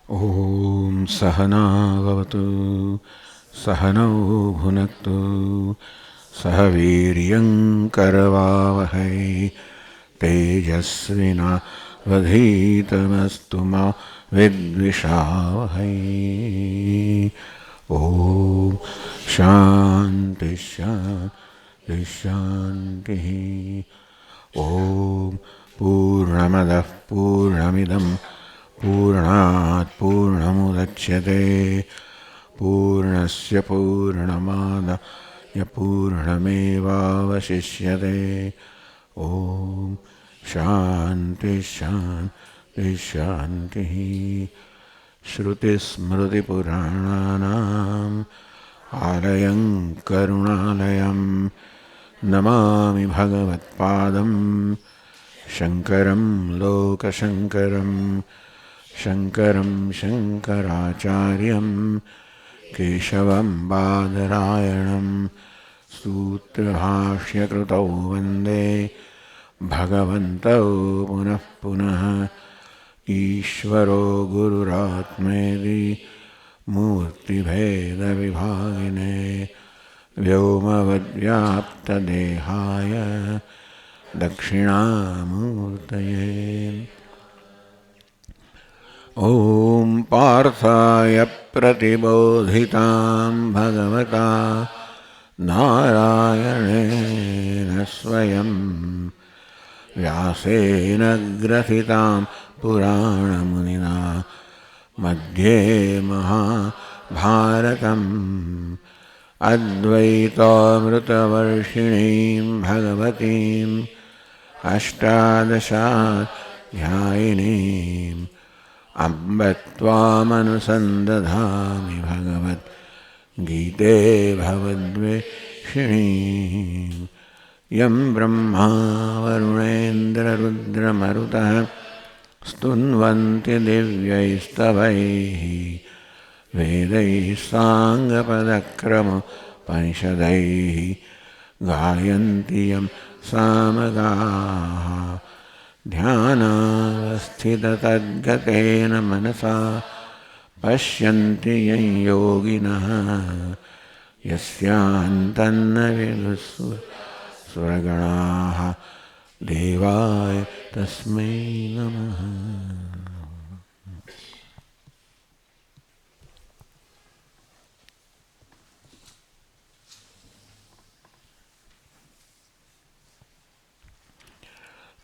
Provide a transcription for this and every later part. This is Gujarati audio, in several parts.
ॐ सहनावतु सहनौ भुनक्तु सह वीर्यं करवावहै तेजस्विनावधीतमस्तु मा विद्विषावहै। ॐ शान्ति शान्ति शान्तिः। ॐ पूर्णमदः पूर्णमिदं पूर्णात् पूर्णमुदच्यते पूर्णस्य पूर्णमादाय पूर्णमेवावशिष्यते। ॐ शान्ति शान्ति शान्तिः। श्रुतिस्मृतिपुराणानाम् आलयं करुणालयं नमामि भगवत्पादं शङ्करं लोकशङ्करं शङ्करं शङ्कराचार्यं केशवं बादरायणं सूत्रभाष्यकृतौ वन्दे भगवन्तौ पुनः पुनः। ईश्वरो गुरुरात्मेति मूर्तिभेदविभागिने व्योमवद्व्याप्तदेहाय दक्षिणामूर्तये। ॐ पार्थाय प्रतिबोधितां भगवता नारायणेन स्वयं व्यासेन ग्रथितां पुराणमुनिना मध्ये महाभारतम् अद्वैतामृतवर्षिणीं भगवतीम् अष्टादशाध्यायिनीम् अम्ब त्वामनुसन्दधामि भगवद्गीते भवद्वेषिणीम्। यं ब्रह्मा वरुणेन्द्ररुद्रमरुतः स्तुन्वन्ति दिव्यैस्तवैः वेदैः साङ्गपदक्रमोपनिषदैः गायन्ति यं सामगाः। ध्यानावस्थिततद्गतेन मनसा पश्यन्ति यं योगिनः यस्यान्तन्न विदुस्वरगणाः देवाय तस्मै नमः।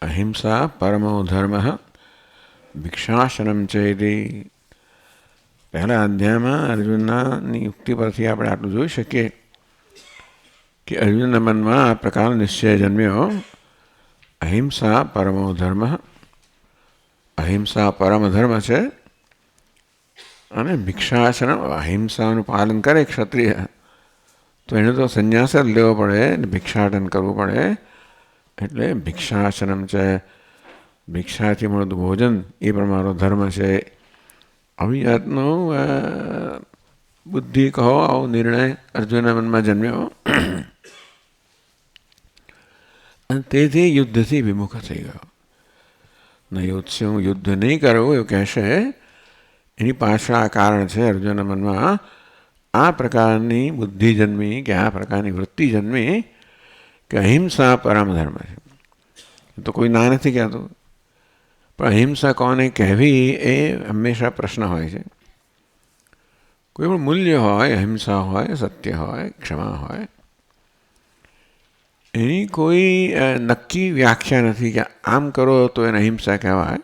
अहिंसा परमो धर्म भिक्षाशनम चेति। પહેલા અધ્યાયમાં અર્જુનની યુક્તિ પરથી આપણે આટલું જોઈ શકીએ કે અર્જુનના મનમાં આ પ્રકારનો નિશ્ચય જન્મ્યો, અહિંસા પરમો ધર્મ, અહિંસા પરમ ધર્મ છે અને ભિક્ષાસન અહિંસાનું પાલન કરે ક્ષત્રિય તો એને તો સંન્યાસ જ લેવો પડે ને ભિક્ષાટન કરવું પડે. એટલે ભિક્ષાસનમ છે, ભિક્ષાથી મળતું ભોજન એ પણ મારો ધર્મ છે. આવી જાતનો બુદ્ધિ કહો આવો નિર્ણય અર્જુનના મનમાં જન્મ્યો અને તેથી યુદ્ધથી વિમુખ થઈ ગયો. નયોત્સ્ય હું યુદ્ધ નહીં કરવું એવું કહેશે, એની પાછળ આ કારણ છે. અર્જુનના મનમાં આ પ્રકારની બુદ્ધિ જન્મી કે આ પ્રકારની વૃત્તિ જન્મી કે અહિંસા પરમ ધર્મ છે. તો કોઈ ના નથી કહેતું, પણ અહિંસા કોને કહેવી એ હંમેશા પ્રશ્ન હોય છે. કોઈ પણ મૂલ્ય હોય, અહિંસા હોય, સત્ય હોય, ક્ષમા હોય, એની કોઈ નક્કી વ્યાખ્યા નથી કે આમ કરો તો એને અહિંસા કહેવાય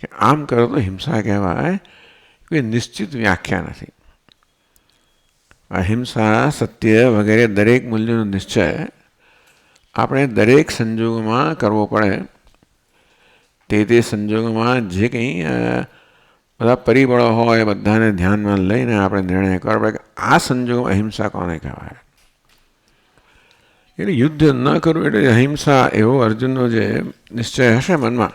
કે આમ કરો તો હિંસા કહેવાય. કોઈ નિશ્ચિત વ્યાખ્યા નથી. અહિંસા, સત્ય વગેરે દરેક મૂલ્યનો નિશ્ચય આપણે દરેક સંજોગોમાં કરવો પડે. તે સંજોગોમાં જે કંઈ બધા પરિબળો હોય બધાને ધ્યાનમાં લઈને આપણે નિર્ણય કરવો પડે કે આ સંજોગોમાં અહિંસા કોને કહેવાય. એટલે યુદ્ધ ન કરવું એટલે અહિંસા એવો અર્જુનનો જે નિશ્ચય હશે મનમાં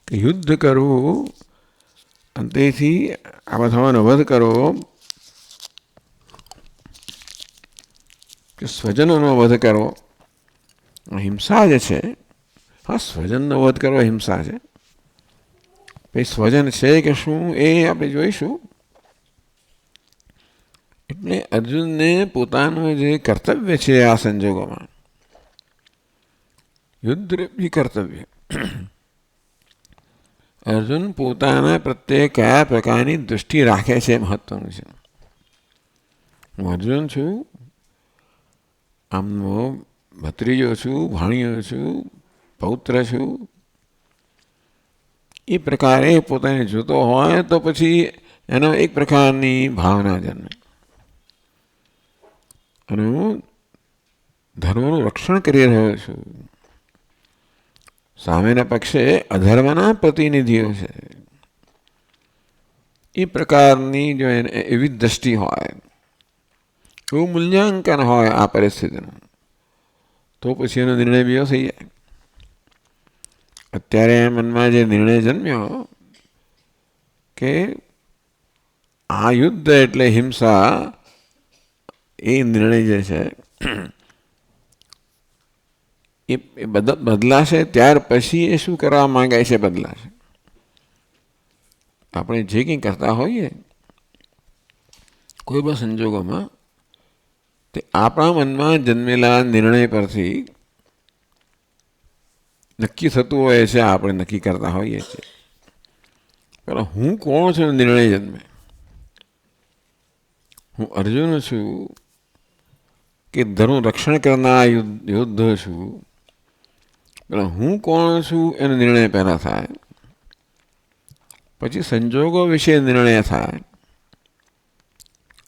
કે યુદ્ધ કરવું અને તેથી આ બધાનો વધ કરવો કે સ્વજનોનો વધ કરવો હિંસા જે છે, હા સ્વજનનો વધ કરવો હિંસા છે, પછી સ્વજન છે કે શું એ આપણે જોઈશું. એટલે અર્જુનને પોતાનું જે કર્તવ્ય છે આ સંજોગોમાં, યુદ્ધરૂપી કર્તવ્ય, અર્જુન પોતાના પ્રત્યે કયા પ્રકારની દૃષ્ટિ રાખે છે મહત્વનું છે. હું અર્જુન છું, આમનો ભત્રીજો છું, ભાણિયો છું, પૌત્ર છું, એ પ્રકારે પોતાને જોતો હોય તો પછી એનો એક પ્રકારની ભાવના જન્મે. અને હું ધર્મનું રક્ષણ કરી રહ્યો છું. સામેના પક્ષે અધર્મના પ્રતિનિધિઓ છે, એ પ્રકારની જો એને એવી દ્રષ્ટિ હોય, એવું મૂલ્યાંકન હોય આ પરિસ્થિતિનું, તો પછી એનો નિર્ણય બીજો થઈ જાય. અત્યારે મનમાં જે નિર્ણય જન્મ્યો કે આ યુદ્ધ એટલે હિંસા, એ નિર્ણય જે છે એ બદલાશે. ત્યાર પછી એ શું કરવા માંગે છે બદલાશે. આપણે જે કંઈ કરતા હોઈએ કોઈ પણ સંજોગોમાં, તે આપણા મનમાં જન્મેલા નિર્ણય પરથી નક્કી થતું હોય છે. આપણે નક્કી કરતા હોઈએ છીએ, પણ હું કોણ છું નિર્ણય જન્મે. હું અર્જુન છું કે ધર્મ રક્ષણ કરનાર યોદ્ધ છું, પણ હું કોણ છું એનો નિર્ણય પહેલાં થાય, પછી સંજોગો વિશે નિર્ણય થાય.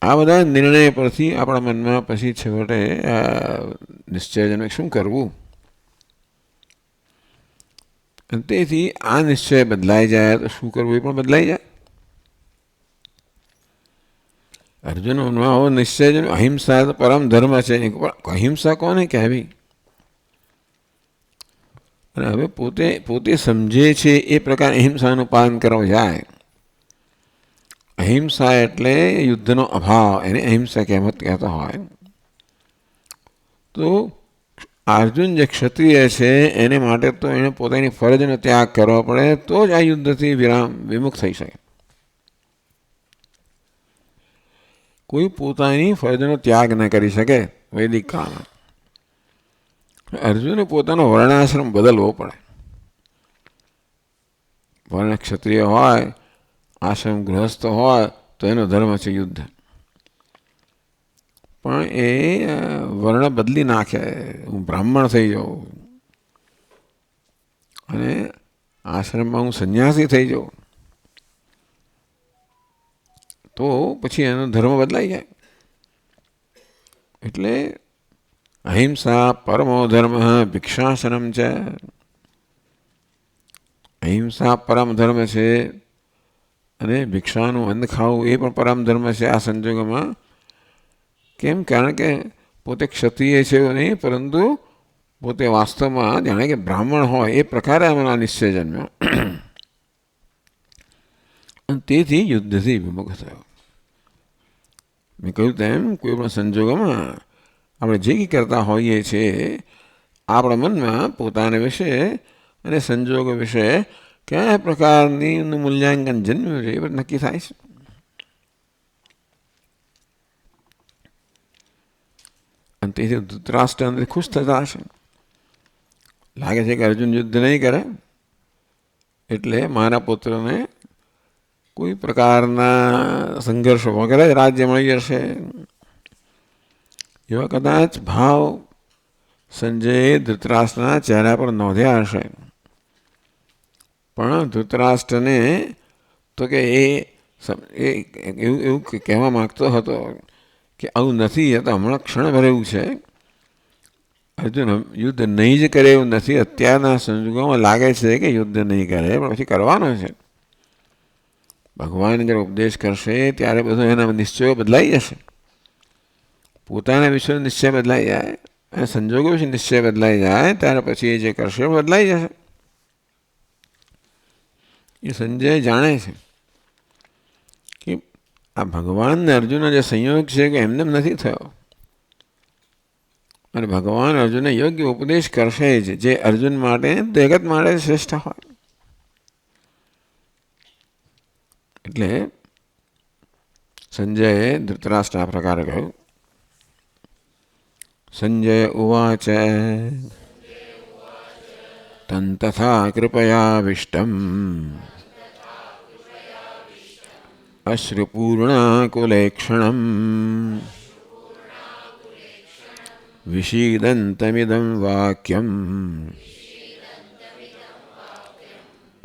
આ બધા નિર્ણય પરથી આપણા મનમાં પછી છેવટે નિશ્ચયજનક શું કરવું. અને તેથી આ નિશ્ચય બદલાઈ જાય તો શું કરવું એ પણ બદલાઈ જાય. અર્જુનનો આવો નિશ્ચય, અહિંસા તો પરમ ધર્મ છે. અહિંસા કોને કહેવી? અને હવે પોતે સમજે છે એ પ્રકાર અહિંસાનું પાલન કરવું જાય. અહિંસા એટલે યુદ્ધનો અભાવ, એને અહિંસા કહેતા હોય. તો અર્જુન જે ક્ષત્રિય છે એને માટે તો એને પોતાની ફરજનો ત્યાગ કરવો પડે, તો જ આ યુદ્ધથી વિમુખ થઈ શકે. કોઈ પોતાની ફરજનો ત્યાગ ન કરી શકે વૈદિક કાળમાં. અર્જુને પોતાનો વર્ણાશ્રમ બદલવો પડે. વર્ણ ક્ષત્રિય હોય, આશ્રમ ગૃહસ્થ હોય તો એનો ધર્મ છે યુદ્ધ. પણ એ વર્ણ બદલી નાખે, હું બ્રાહ્મણ થઈ જાઉં અને આશ્રમમાં હું સંન્યાસી થઈ જાઉં, તો પછી એનો ધર્મ બદલાઈ જાય. એટલે અહિંસા પરમો ધર્મ ભિક્ષાસનમ છે. અહિંસા પરમ ધર્મ છે અને ભિક્ષાનું અન્ન ખાવું એ પણ પરમ ધર્મ છે આ સંજોગોમાં. કેમ? કારણ કે પોતે ક્ષત્રિય છે એવું નહીં, પરંતુ પોતે વાસ્તવમાં જાણે કે બ્રાહ્મણ હોય એ પ્રકારે આમાં નિશ્ચય જન્મ્યો. અને તેથી યુદ્ધથી વિમુખ થયો. મેં કહ્યું તેમ કોઈ પણ સંજોગોમાં આપણે જે કંઈ કરતા હોઈએ છીએ, આપણા મનમાં પોતાના વિશે અને સંજોગો વિશે કયા પ્રકારની મૂલ્યાંકન જન્મ્યું છે એ બધું નક્કી થાય છે. અને તેથી ધૃતરાષ્ટ્ર અંદર ખુશ થતા હશે. લાગે છે કે અર્જુન યુદ્ધ નહીં કરે એટલે મારા પુત્રને કોઈ પ્રકારના સંઘર્ષો વગેરે રાજ્ય મળી જશે. એવા કદાચ ભાવ સંજયે ધૃતરાષ્ટ્રના ચહેરા પર નોંધ્યા હશે. પણ ધૃતરાષ્ટ્રને તો કે એવું કહેવા માગતો હતો કે આવું નથી, તો હમણાં ક્ષણભર એવું છે. અર્જુન યુદ્ધ નહીં જ કરે એવું નથી. અત્યારના સંજોગોમાં લાગે છે કે યુદ્ધ નહીં કરે, પણ પછી કરવાનો છે. ભગવાન જ્યારે ઉપદેશ કરશે ત્યારે બધો એના નિશ્ચયો બદલાઈ જશે. પોતાના વિશે નિશ્ચય બદલાઈ જાય અને સંજોગો વિશે નિશ્ચય બદલાઈ જાય ત્યારે પછી એ જે કરશે એ બદલાઈ જશે. એ સંજય જાણે છે કે આ ભગવાન અર્જુનનો જે સંયોગ છે કે એમને નથી થયો. અને ભગવાન અર્જુનને યોગ્ય ઉપદેશ કરશે જ, જે અર્જુન માટે જગત માટે શ્રેષ્ઠ હોય. એટલે સંજયે ધૃતરાષ્ટ્ર આ પ્રકારે કહ્યું. સંજય ઉવાચ તં તથા કૃપયાવિષ્ટમ અશ્રુપૂર્ણાકુલેક્ષણમ વિષીદन्तમિદં વાક્યમ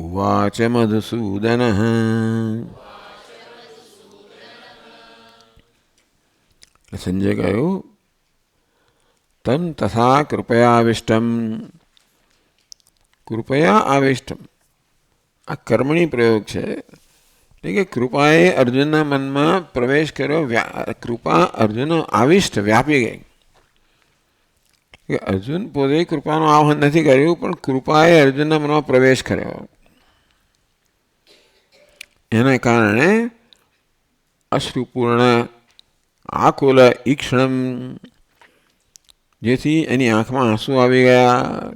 ઉવાચ મધુસૂદનઃ. સંજય કહ્યું તમ તથા કૃપયાવિષ્ટમ. કૃપયા આવિષ્ટમ આ કર્મણી પ્રયોગ છે. એટલે કે કૃપાએ અર્જુનના મનમાં પ્રવેશ કર્યો. કૃપા અર્જુન આવિષ્ટ વ્યાપી ગઈ. કે અર્જુન પોતે કૃપાનું આહ્વાન નથી કર્યું, પણ કૃપાએ અર્જુનના મનમાં પ્રવેશ કર્યો. એના કારણે અશ્રુપૂર્ણ આકુલ ઈક્ષણમ, જેથી એની આંખમાં આંસુ આવી ગયા,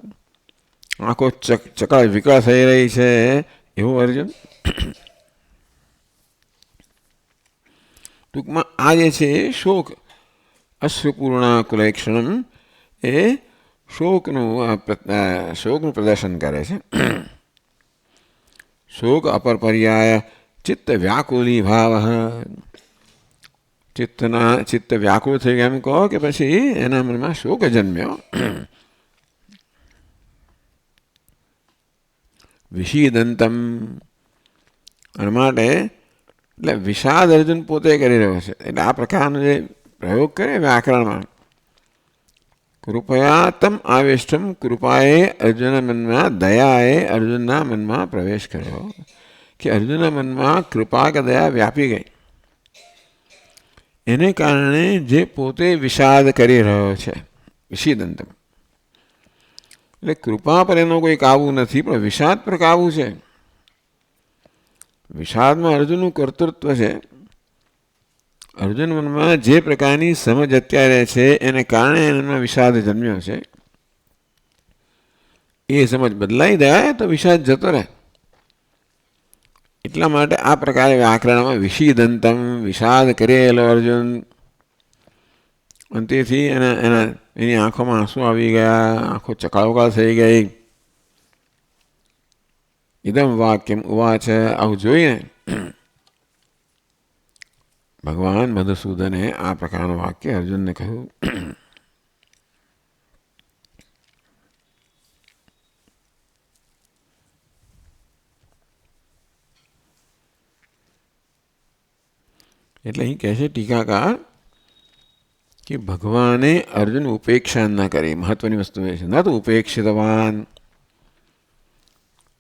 આંખો ચકળ વિકળ થઈ રહી છે એવું અર્જુન. ટૂંકમાં આ જે છે શોક, અશ્રુપૂર્ણાકુલેક્ષણમ એ શોકનું પ્રદર્શન કરે છે. શોક અપર પર્યાય ચિત્ત વ્યાકુલી ભાવ. ચિત્ત વ્યાકુળ થઈ ગયા એમ કહો કે પછી એના મનમાં શોક જન્મ્યો. વિષીદંતમ અને માટે એટલે વિષાદ અર્જુન પોતે કરી રહ્યો છે. એટલે આ પ્રકારનો જે પ્રયોગ કરે વ્યાકરણમાં, કૃપયા તમ આવિષ્ટમ, કૃપાએ અર્જુનના મનમાં, દયાએ અર્જુનના મનમાં પ્રવેશ કર્યો. કે અર્જુનના મનમાં કૃપા કે દયા વ્યાપી ગઈ. એને કારણે જે પોતે વિષાદ કરી રહ્યો છે, વિષીદંતમ. એટલે કૃપા પર એનો કોઈ કાબુ નથી, પણ વિષાદ પર કાબુ છે. વિષાદમાં અર્જુનનું કર્તૃત્વ છે. અર્જુન મનમાં જે પ્રકારની સમજ અત્યારે છે એને કારણે એના વિષાદ જન્મ્યો છે. એ સમજ બદલાઈ જાય તો વિષાદ જતો રહે. એટલા માટે આ પ્રકારે વ્યાકરણમાં વિષીદંતમ, વિષાદ કરેલો અર્જુન. અને તેથી એની આંખોમાં આંસુ આવી ગયા, આંખો ચકાળવકાળ થઈ ગઈ. ઇદમ વાક્યમ ઉવાચ. આવું જોઈને ભગવાન મધુસૂદને આ પ્રકારનું વાક્ય અર્જુનને કહ્યું. એટલે અહીં કહે છે ટીકાકાર કે ભગવાને અર્જુન ઉપેક્ષા ન કરી. મહત્વની વસ્તુ એ છે, ન તો ઉપેક્ષિતવાન.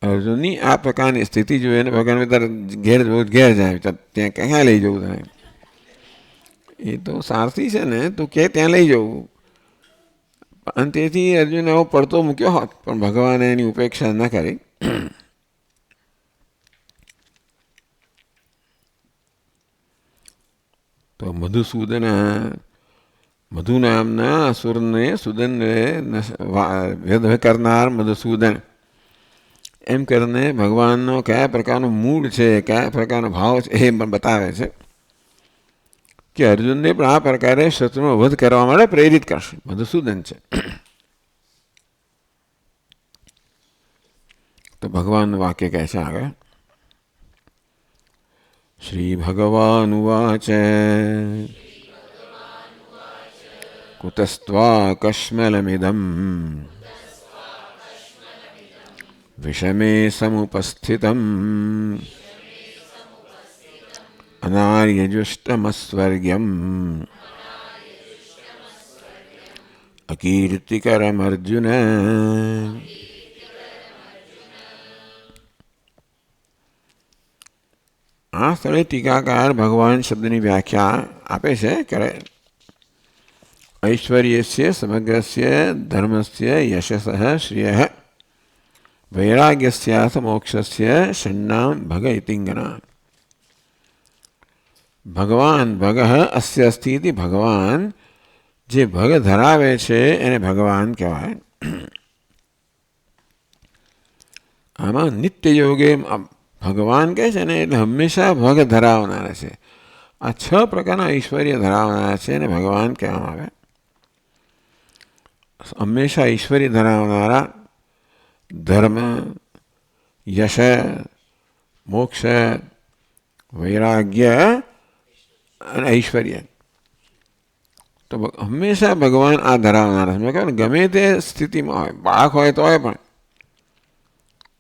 અર્જુનની આ પ્રકારની સ્થિતિ જોઈને ભગવાન તારે ઘેર જાય, ત્યાં ક્યાં લઈ જવું તને? એ તો સારથી છે ને, તું કે ત્યાં લઈ જવું. અને તેથી અર્જુન એવો પડતો મૂક્યો હોત, પણ ભગવાને એની ઉપેક્ષા ન કરી. તો મધુ નામના અસુરને સુદનને વેદ કરનાર મધુસૂદન એમ કરીને ભગવાનનો કયા પ્રકારનો મૂળ છે, કયા પ્રકારનો ભાવ છે એ પણ બતાવે છે. કે અર્જુનને પણ આ પ્રકારે શત્રુનો વધ કરવા માટે પ્રેરિત કરશે. મધુસૂદન છે તો ભગવાનનું વાક્ય કહે છે આગળ. શ્રી ભગવાન ઉવાચ કુતસ્ત્વા કશ્મલમિદં વિષમે સમુપસ્થિતમ અનાર્યજુષ્ટમસ્વર્ગ્યમ અકીર્તિકરમર્જુન. આ સ્થળે ટીકાકાર ભગવાન શબ્દની વ્યાખ્યા આપે છે. કરે ઐશ્વર્યસ્ય સમગ્રસ્ય ધર્મસ્ય યશસઃ શ્રિયઃ વૈરાગ્યસ્યાથ મોક્ષસ્ય ષण्णां ભગ ઇતિંગના. ભગવાન ભગ અસ્ય અસ્તિ ઇતિ. ભગવાન જે ભગ ધરાવે છે એને ભગવાન કહેવાય. આમાં નિત્ય યોગે ભગવાન કહે છે ને એટલે હંમેશા ભગ ધરાવનાર છે. આ 6 પ્રકારના ઐશ્વર્ય ધરાવનાર છે અને ભગવાન કહેવામાં આવે. હંમેશા ઐશ્વર્ય ધરાવનારા ધર્મ, યશ, મોક્ષ, વૈરાગ્ય અને ઐશ્વર્ય. તો હંમેશા ભગવાન આ ધરાવનારા છે. મેં ગમે તે સ્થિતિમાં હોય, બાળક હોય તો હોય, પણ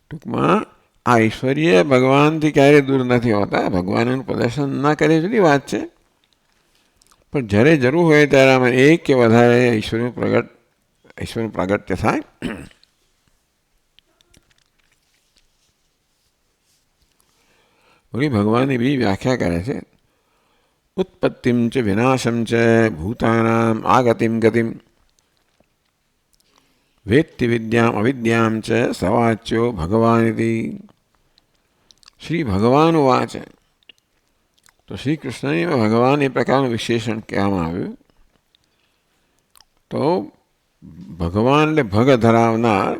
ટૂંકમાં આ ઐશ્વર્ય ભગવાનથી ક્યારેય દૂર નથી હોતા. ભગવાનનું પ્રદર્શન ના કરે જુદી વાત છે, પણ જ્યારે જરૂર હોય ત્યારે આમાં એક કે વધારે ઈશ્વરનું પ્રાગટ્ય થાય. વળી ભગવાનની બીજી વ્યાખ્યા કરે છે, ઉત્પત્તિમ ચ વિનાશમ ચ ભૂતાનામ આગતિમ ગતિમ વેત્તિ વિદ્યામ અવિદ્યામ ચ સવાચ્યો ભગવાનિતિ. શ્રી ભગવાન વાચે. તો શ્રી કૃષ્ણની ભગવાન એ પ્રકારનું વિશેષણ કહેવામાં આવ્યું. તો ભગવાન એટલે ભગ ધરાવનાર,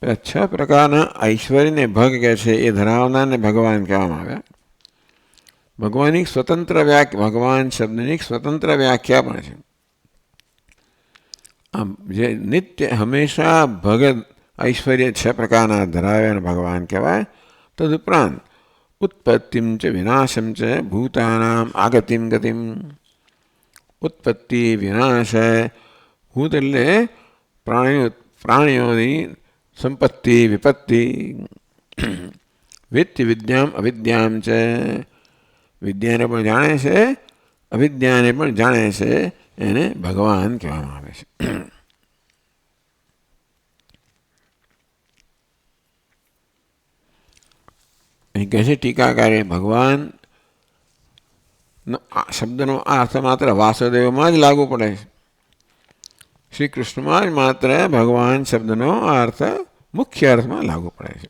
પેલા 6 પ્રકારના ઐશ્વર્યને ભગ કહે છે એ ધરાવનારને ભગવાન કહેવામાં આવ્યા. ભગવાનની સ્વતંત્ર ભગવાન શબ્દની સ્વતંત્ર વ્યાખ્યા પણ છે. આમ જે નિત્ય હંમેશા ભગ ઐશ્વર્ય 6 પ્રકારના ધરાવ્યાને ભગવાન કહેવાય. તદુપરાંત ઉત્પત્તિમ ચ વિનાશમ ચ ભૂતાનામ આગતિમ ગતિમ. ઉત્પત્તિ, વિનાશ, ભૂત એટલે પ્રાણીઓની સંપત્તિ, વિપત્તિ. વેત્તિ વિદ્યામ અવિદ્યામ છે, વિદ્યાને પણ જાણે છે, અવિદ્યાને પણ જાણે છે, એને ભગવાન કહેવામાં આવે છે. અહીં કહે છે ટીકાકારે, ભગવાન શબ્દનો આ અર્થ માત્ર વાસુદેવમાં જ લાગુ પડે છે. શ્રી કૃષ્ણમાં જ માત્ર ભગવાન શબ્દનો આ અર્થ મુખ્ય અર્થમાં લાગુ પડે છે.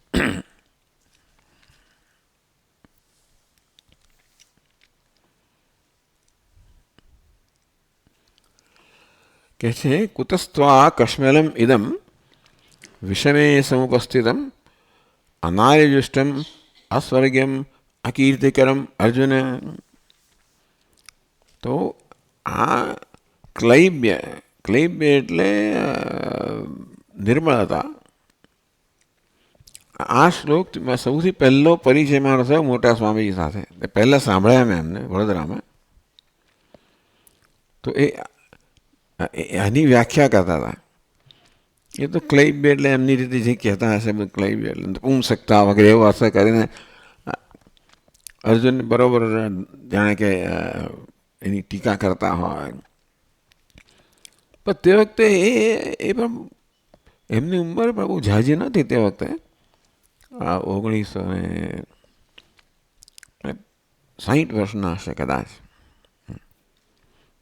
કહે છે કુતસ્ત્વા કશ્મલમ ઇદમ વિષમે સમુપસ્થિતમ અનાર્યજુષ્ટમ અસ્વર્ગ્યમ અકીર્તિકરમ અર્જુન. તો આ ક્લૈબ્ય એટલે નિર્મળતા. આ શ્લોક સૌથી પહેલો પરિચય મારો થયો મોટા સ્વામીજી સાથે. પહેલાં સાંભળ્યા મેં એમને વડોદરામાં. તો આની વ્યાખ્યા કરતા હતા. એ તો ક્લૈબ્ય એટલે એમની રીતે જે કહેતા હશે ક્લૈબ્ય એટલે પુંસકતા વગેરે એવો અર્થ કરીને અર્જુન બરાબર જાણે કે એની ટીકા કરતા હોય. પણ તે વખતે એ પણ એમની ઉંમર પણ બહુ ઝાઝી નથી તે વખતે. 1960 વર્ષના હશે કદાચ,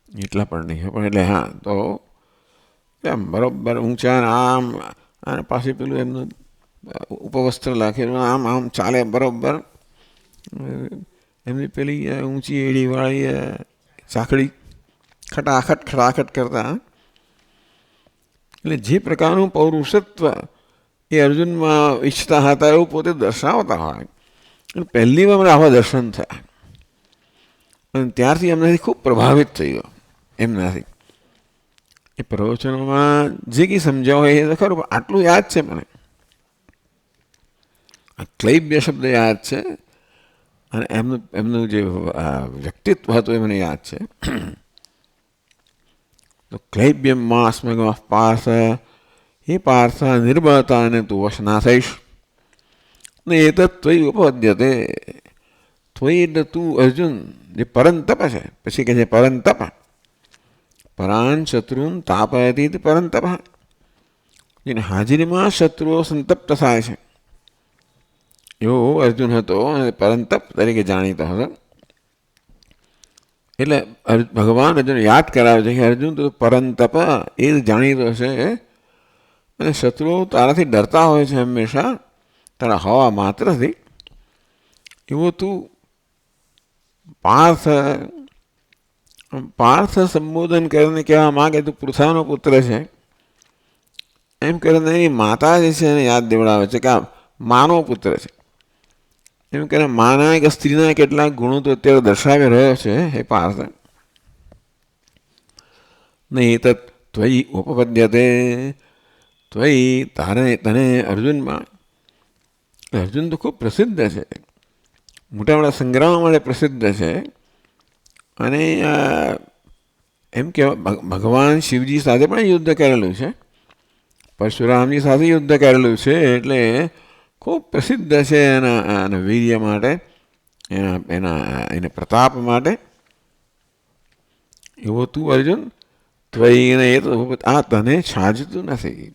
એટલા પણ નહીં. પણ એટલે હા, તો એમ બરાબર ઊંચા આમ અને પાછી પેલું એમનું ઉપવસ્ત્ર રાખેલું આમ ચાલે બરાબર. એમની પેલી ઊંચી એડીવાળી સાંકળી ખટાખટ કરતા. એટલે જે પ્રકારનું પૌરુષત્વ એ અર્જુનમાં ઈચ્છતા હતા એવું પોતે દર્શાવતા હોય. પહેલી વાર મને આવા દર્શન થયા અને ત્યારથી એમનાથી ખૂબ પ્રભાવિત થઈ ગયો. એમનાથી એ પ્રવચનોમાં જે કંઈ સમજાવો એ તો ખરું, પણ આટલું યાદ છે મને. આ ક્લૈબ્ય શબ્દ યાદ છે અને એમનું જે વ્યક્તિત્વ હતું એ મને યાદ છે. તો ક્લૈબ્યમ માસ્મગમ પાર્થ, હે પાર્થ નિર્બળતા અને તું વશના થઈશ ને એ તો ત્વયી ઉપપદ્યતે. ત્વયી એટલે તું અર્જુન જે પરંતપ છે, પછી કહે છે પરંતપ પરાન શત્રુન તાપયતી પરંતપ. જેને હાજરીમાં શત્રુઓ સંતપ્ત થાય છે એવો અર્જુન હતો અને પરંતપ તરીકે જાણીતો હતો. એટલે ભગવાન અર્જુન યાદ કરાવે છે કે અર્જુન તો પરંતપ એ જ જાણીતો છે અને શત્રુઓ તારાથી ડરતા હોય છે હંમેશા તારા હવા માત્રથી. એવો તું પાર્થ સંબોધન કરીને કહેવા માગે તું પૃથાનો પુત્ર છે એમ કરીને એની માતા જે છે એને યાદ દેવડાવે છે કે આ માનો પુત્ર છે. એમ કે માના કે સ્ત્રીના કેટલાક ગુણો તો અત્યારે દર્શાવી રહ્યો છે હે પાર્થ. નહીં તત્ ત્વયી ઉપપદ્યતે, ત્વયી તને અર્જુનમાં. અર્જુન તો ખૂબ પ્રસિદ્ધ છે, મોટા મોટા સંગ્રામો માટે પ્રસિદ્ધ છે. અને એમ કહેવાય ભગવાન શિવજી સાથે પણ યુદ્ધ કરેલું છે, પરશુરામજી સાથે યુદ્ધ કરેલું છે, એટલે ખૂબ પ્રસિદ્ધ છે એના વીર્ય માટે, એને પ્રતાપ માટે. એવો તું અર્જુન ત્વયીને એ તો આ તને છાજતું નથી.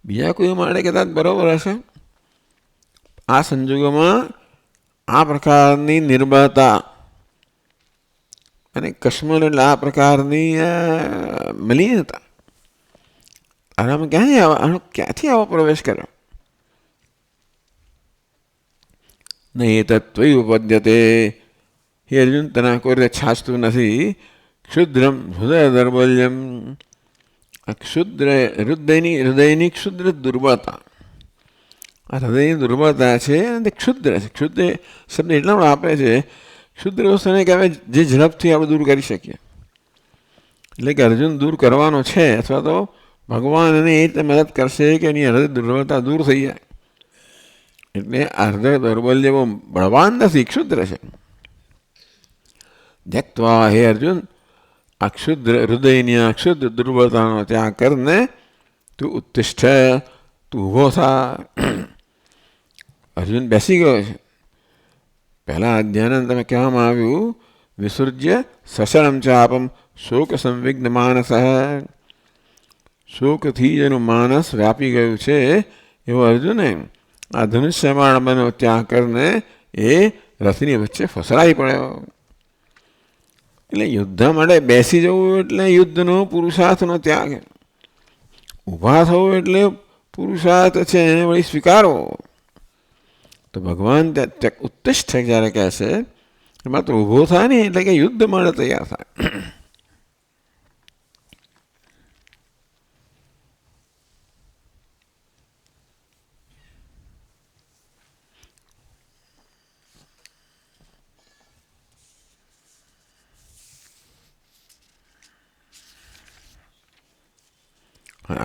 બીજા કોઈ માટે કદાચ બરાબર હશે. આ સંજોગોમાં આ પ્રકારની નિર્બળતા અને કશ્મલ એટલે આ પ્રકારની મલિનતા, આનામાં ક્યાંથી આવો પ્રવેશ કર્યો? નહીં તત્વય ઉપદ્યતે, હે અર્જુન તને કોઈ રીતે છાછતું નથી. ક્ષુદ્રમ હૃદય દૌર્બલ્યમ, ક્ષુદ્ર હૃદયની ક્ષુદ્ર દુર્બળતા. આ હૃદયની દુર્બળતા છે અને તે ક્ષુદ્ર છે. ક્ષુદ્ર શબ્દ એટલા પણ આપે છે, ક્ષુદ્ર વસ્તુને કહેવાય જે ઝડપથી આપણે દૂર કરી શકીએ. એટલે કે અર્જુન દૂર કરવાનો છે, અથવા તો ભગવાન એને એ રીતે મદદ કરશે કે એની હૃદય દુર્બળતા દૂર થઈ જાય. એટલે આ હૃદય દૌર્બલ્ય બહુ બળવાન નથી, ક્ષુદ્ર છે. ધ્યક્ત્વા, હે અર્જુન, આ ક્ષુદ્ર હૃદયની આ ક્ષુદ્ર દુર્બળતાનો ત્યાગ કરીને તું ઉત્તિષ્ઠ, તું ઊભો થા. અર્જુન બેસી ગયો છે. પહેલા અધ્યાયને તમે કહેવામાં આવ્યું વિસૃજ્ય સશરમ ચાપમ શોક સંવિગ્ન માનસ. શોકથી જેનું માનસ વ્યાપી ગયું છે એવો અર્જુને આ ધનુષ્યમાણનો ત્યાગ કરીને એ રથની વચ્ચે ફસરાઈ પડ્યો. એટલે યુદ્ધ માટે બેસી જવું એટલે યુદ્ધનો પુરુષાર્થનો ત્યાગ. ઊભા થવું એટલે પુરુષાર્થ છે એને વળી સ્વીકારવો. તો ભગવાન ઉત્તિષ્ઠ જ્યારે કહે છે એમાં તો ઊભો થાય ને, એટલે કે યુદ્ધ માટે તૈયાર થાય.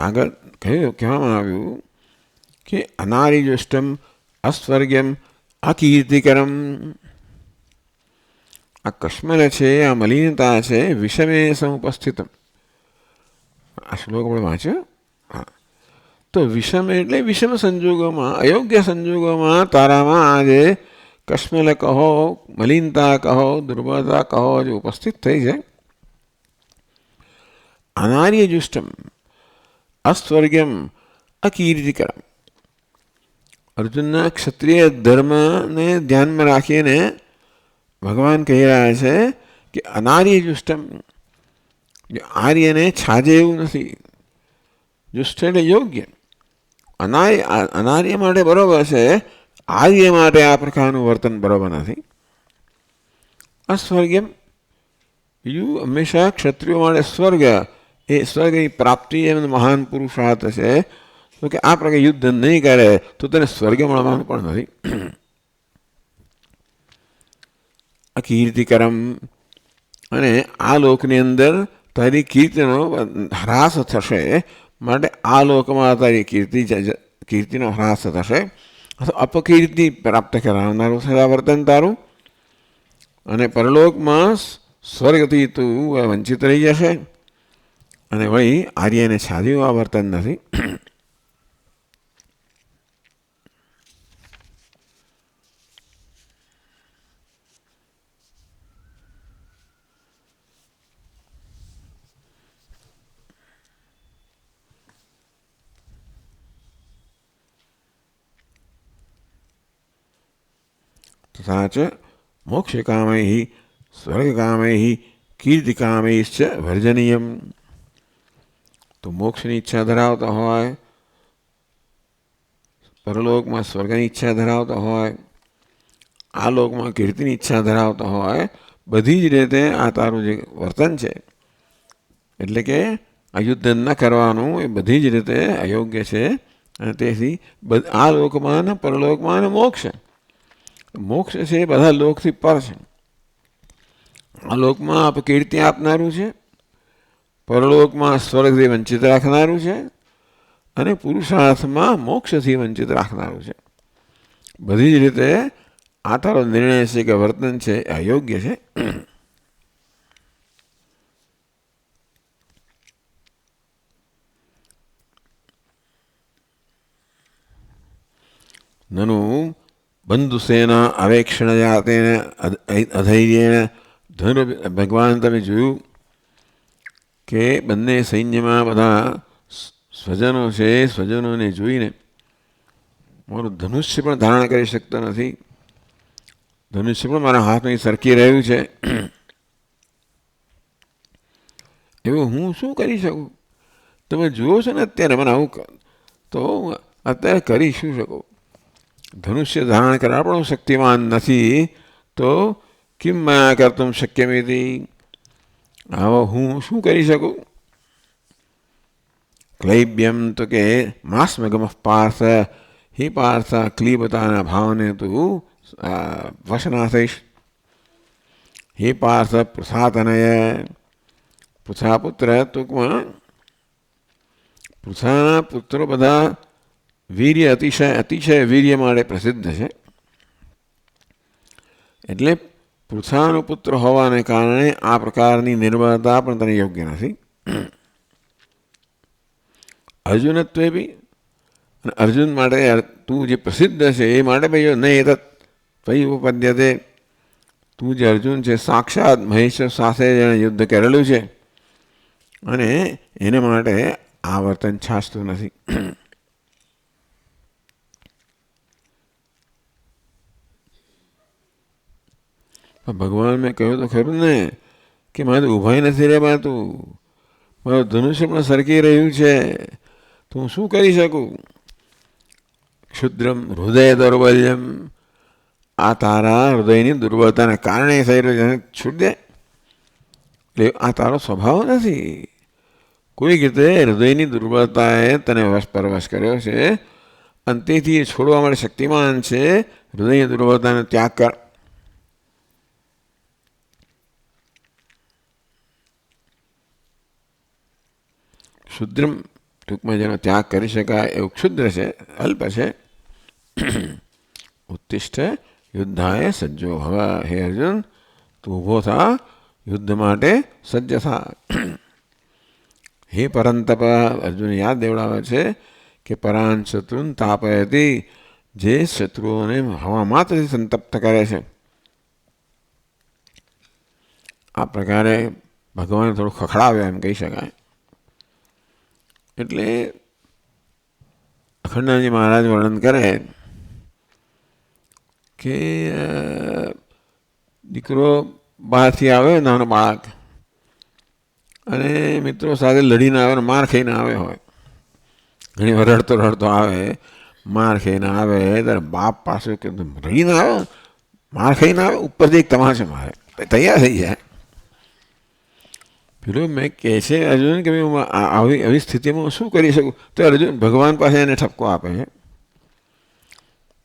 આગળ કહેવામાં આવ્યું કે અનારીજુષ્ટમ અસ્વર્ગ્યમ અકીર્તિકરમ. આ કશ્મલ છે, આ મલિનતા છે, વિષમે સમુપસ્થિતમ. આ શ્લોક આપણે વાંચ્યો. હા, તો વિષમ એટલે વિષમ સંજોગોમાં, અયોગ્ય સંજોગોમાં તારામાં આ જે કશ્મલ કહો, મલિનતા કહો, દુર્બળતા કહો, જે ઉપસ્થિત થઈ છે. અનાર્યજુષ્ટમ અસ્વર્ગ્યમ અકીર્તિકરમ. અર્જુનના ક્ષત્રિય ધર્મને ધ્યાનમાં રાખીને ભગવાન કહી રહ્યા છે કે અનાર્યજુષ્ટમ, આર્યને છાજે એવું નથી. જુષ્ટ એટલે યોગ્ય. અનાર્ય માટે બરોબર છે, આર્ય માટે આ પ્રકારનું વર્તન બરોબર નથી. અસ્વર્ગ્યમ, બીજું હંમેશા ક્ષત્રિયો માટે સ્વર્ગ, એ સ્વર્ગની પ્રાપ્તિ એમ મહાન પુરુષાર્થ છે. તો કે આ પ્રકારે યુદ્ધ નહીં કરે તો તેને સ્વર્ગ મળવાનું પણ નથી. અકીર્તિકરમ, અને આ લોકની અંદર તારી કીર્તિનો હ્રાસ થશે, માટે આ લોકમાં તારી કીર્તિનો હ્રાસ થશે, અથવા અપકીર્તિ પ્રાપ્ત કરાવનારું થશે આ વર્તન તારું. અને પરલોકમાં સ્વર્ગથી તું વંચિત રહી જશે. અને વળી આર્યને છાદ્યું આ વર્તન નથી. તથા ચ મોક્ષકામૈ સ્વર્ગકામૈ કીર્તિકામૈશ્ચ વર્જનીયમ. તો મોક્ષની ઈચ્છા ધરાવતા હોય, પરલોકમાં સ્વર્ગની ઈચ્છા ધરાવતા હોય, આ લોકમાં કીર્તિની ઈચ્છા ધરાવતા હોય, બધી જ રીતે આ તારું જે વર્તન છે, એટલે કે આ યુદ્ધ ન કરવાનું, એ બધી જ રીતે અયોગ્ય છે, અને તેથી આ લોકમાં ને પરલોકમાં ને મોક્ષ છે એ બધા લોકથી પર છે. આ લોકમાં અપકીર્તિ આપનારું છે, પરલોકમાં સ્વર્ગથી વંચિત રાખનારું છે, અને પુરુષાર્થમાં મોક્ષથી વંચિત રાખનારું છે. બધી જ રીતે આ તારો નિર્ણય છે કે વર્તન છે એ અયોગ્ય છે. નનુ બંધુસેના અવેક્ષણયા તેને અધૈર્યેણ ભગવાન તમે જોયું કે બંને સૈન્યમાં બધા સ્વજનો છે, સ્વજનોને જોઈને મારું ધનુષ્ય પણ ધારણ કરી શકતો નથી, ધનુષ્ય પણ મારા હાથમાં સરકી રહ્યું છે, એવું હું શું કરી શકું? તમે જુઓ છો ને અત્યારે મને આવું તો અત્યારે કરી શું શકું? ધનુષ્ય ધારણ કરવા પણ શક્તિમાન નથી તો કિમ મયા કર્તુમ શક્યમિતિ, આવો હું શું કરી શકું? ક્લૈબ્યમ તો કે માસ્મગમ પાર્થ, હે પાર્થ ક્લીબતાના ભાવને તું વશના થઈશ. હે પાર્થ પૃથાતનય, પૃથા પુત્ર ટૂંકમાં પૃથાના પુત્રો બધા વીર્ય અતિશય વીર્ય માટે પ્રસિદ્ધ છે. એટલે પૃથાનો પુત્ર હોવાને કારણે આ પ્રકારની નિર્બળતા પણ તને યોગ્ય નથી. અર્જુનત્વે બી, અને અર્જુન માટે તું જે પ્રસિદ્ધ છે એ માટે ભાઈ નહીં ભાઈ ઉપપદ્યતે, તું જે અર્જુન છે સાક્ષાત મહેશ્વર સાથે જેણે યુદ્ધ કરેલું છે અને એને માટે આ વર્તન છાસતું નથી. ભગવાન મેં કહ્યું તો ખરું ને કે મારે તો ઊભાઈ નથી રહેવાતું, મારું ધનુષ્ય પણ સરકી રહ્યું છે, તો હું શું કરી શકું? ક્ષુદ્રમ હૃદય દૌર્બલ્યમ, આ તારા હૃદયની દુર્બળતાને કારણે થઈ રહ્યું છે, છૂટ દે. એટલે આ તારો સ્વભાવ નથી, કોઈક રીતે હૃદયની દુર્બળતાએ તને પરવશ કર્યો છે અને તેથી છોડવા માટે શક્તિમાન છે. હૃદયની દુર્બળતાનો ત્યાગ કર. ક્ષુદ્રમ ટૂંકમાં જેનો ત્યાગ કરી શકાય એવું ક્ષુદ્ર છે, અલ્પ છે. ઉત્તિષ્ઠ યુદ્ધાય સજ્જો ભવ, હે અર્જુન તું ઊભો થા, યુદ્ધ માટે સજ્જ થા. હે પરંતપ, અર્જુન યાદ દેવડાવે છે કે પરાન શત્રુન તાપયતી, જે શત્રુઓને હવા માત્રથી સંતપ્ત કરે છે. આ પ્રકારે ભગવાન થોડું ખખડાવ્યા એમ કહી શકાય. એટલે અખંડાનંદજી મહારાજ વર્ણન કરે કે દીકરો બહારથી આવ્યો, નાનો બાળક, અને મિત્રો સાથે લડીને આવે ને માર ખાઈને આવે હોય, ઘણી વાર રડતો આવે, માર ખાઈને આવે, ત્યારે બાપ પાસે કે રડીને આવે, માર ખાઈને આવે, ઉપરથી એક તમાશે મારે, તૈયાર થઈ જાય. પેલો મેં કહે છે અર્જુન કે હું આવી સ્થિતિમાં શું કરી શકું? તો અર્જુન ભગવાન પાસે એને ઠપકો આપે છે.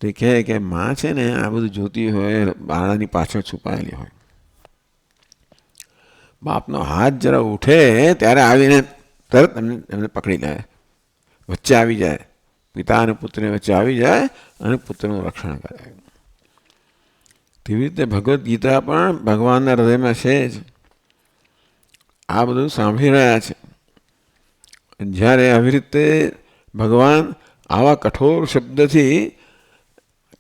તે કહે કે માં છે ને આ બધું જોતી હોય, બાળાની પાછળ છુપાયેલી હોય, બાપનો હાથ જરા ઉઠે ત્યારે આવીને તરત એમને પકડી લે, વચ્ચે આવી જાય, પિતા અને પુત્રની વચ્ચે આવી જાય અને પુત્રનું રક્ષણ કરે. તેવી રીતે ભગવદ્ ગીતા પણ ભગવાનના હૃદયમાં છે જ. આ બધું સાંભળી રહ્યા છે. જ્યારે આવી રીતે ભગવાન આવા કઠોર શબ્દથી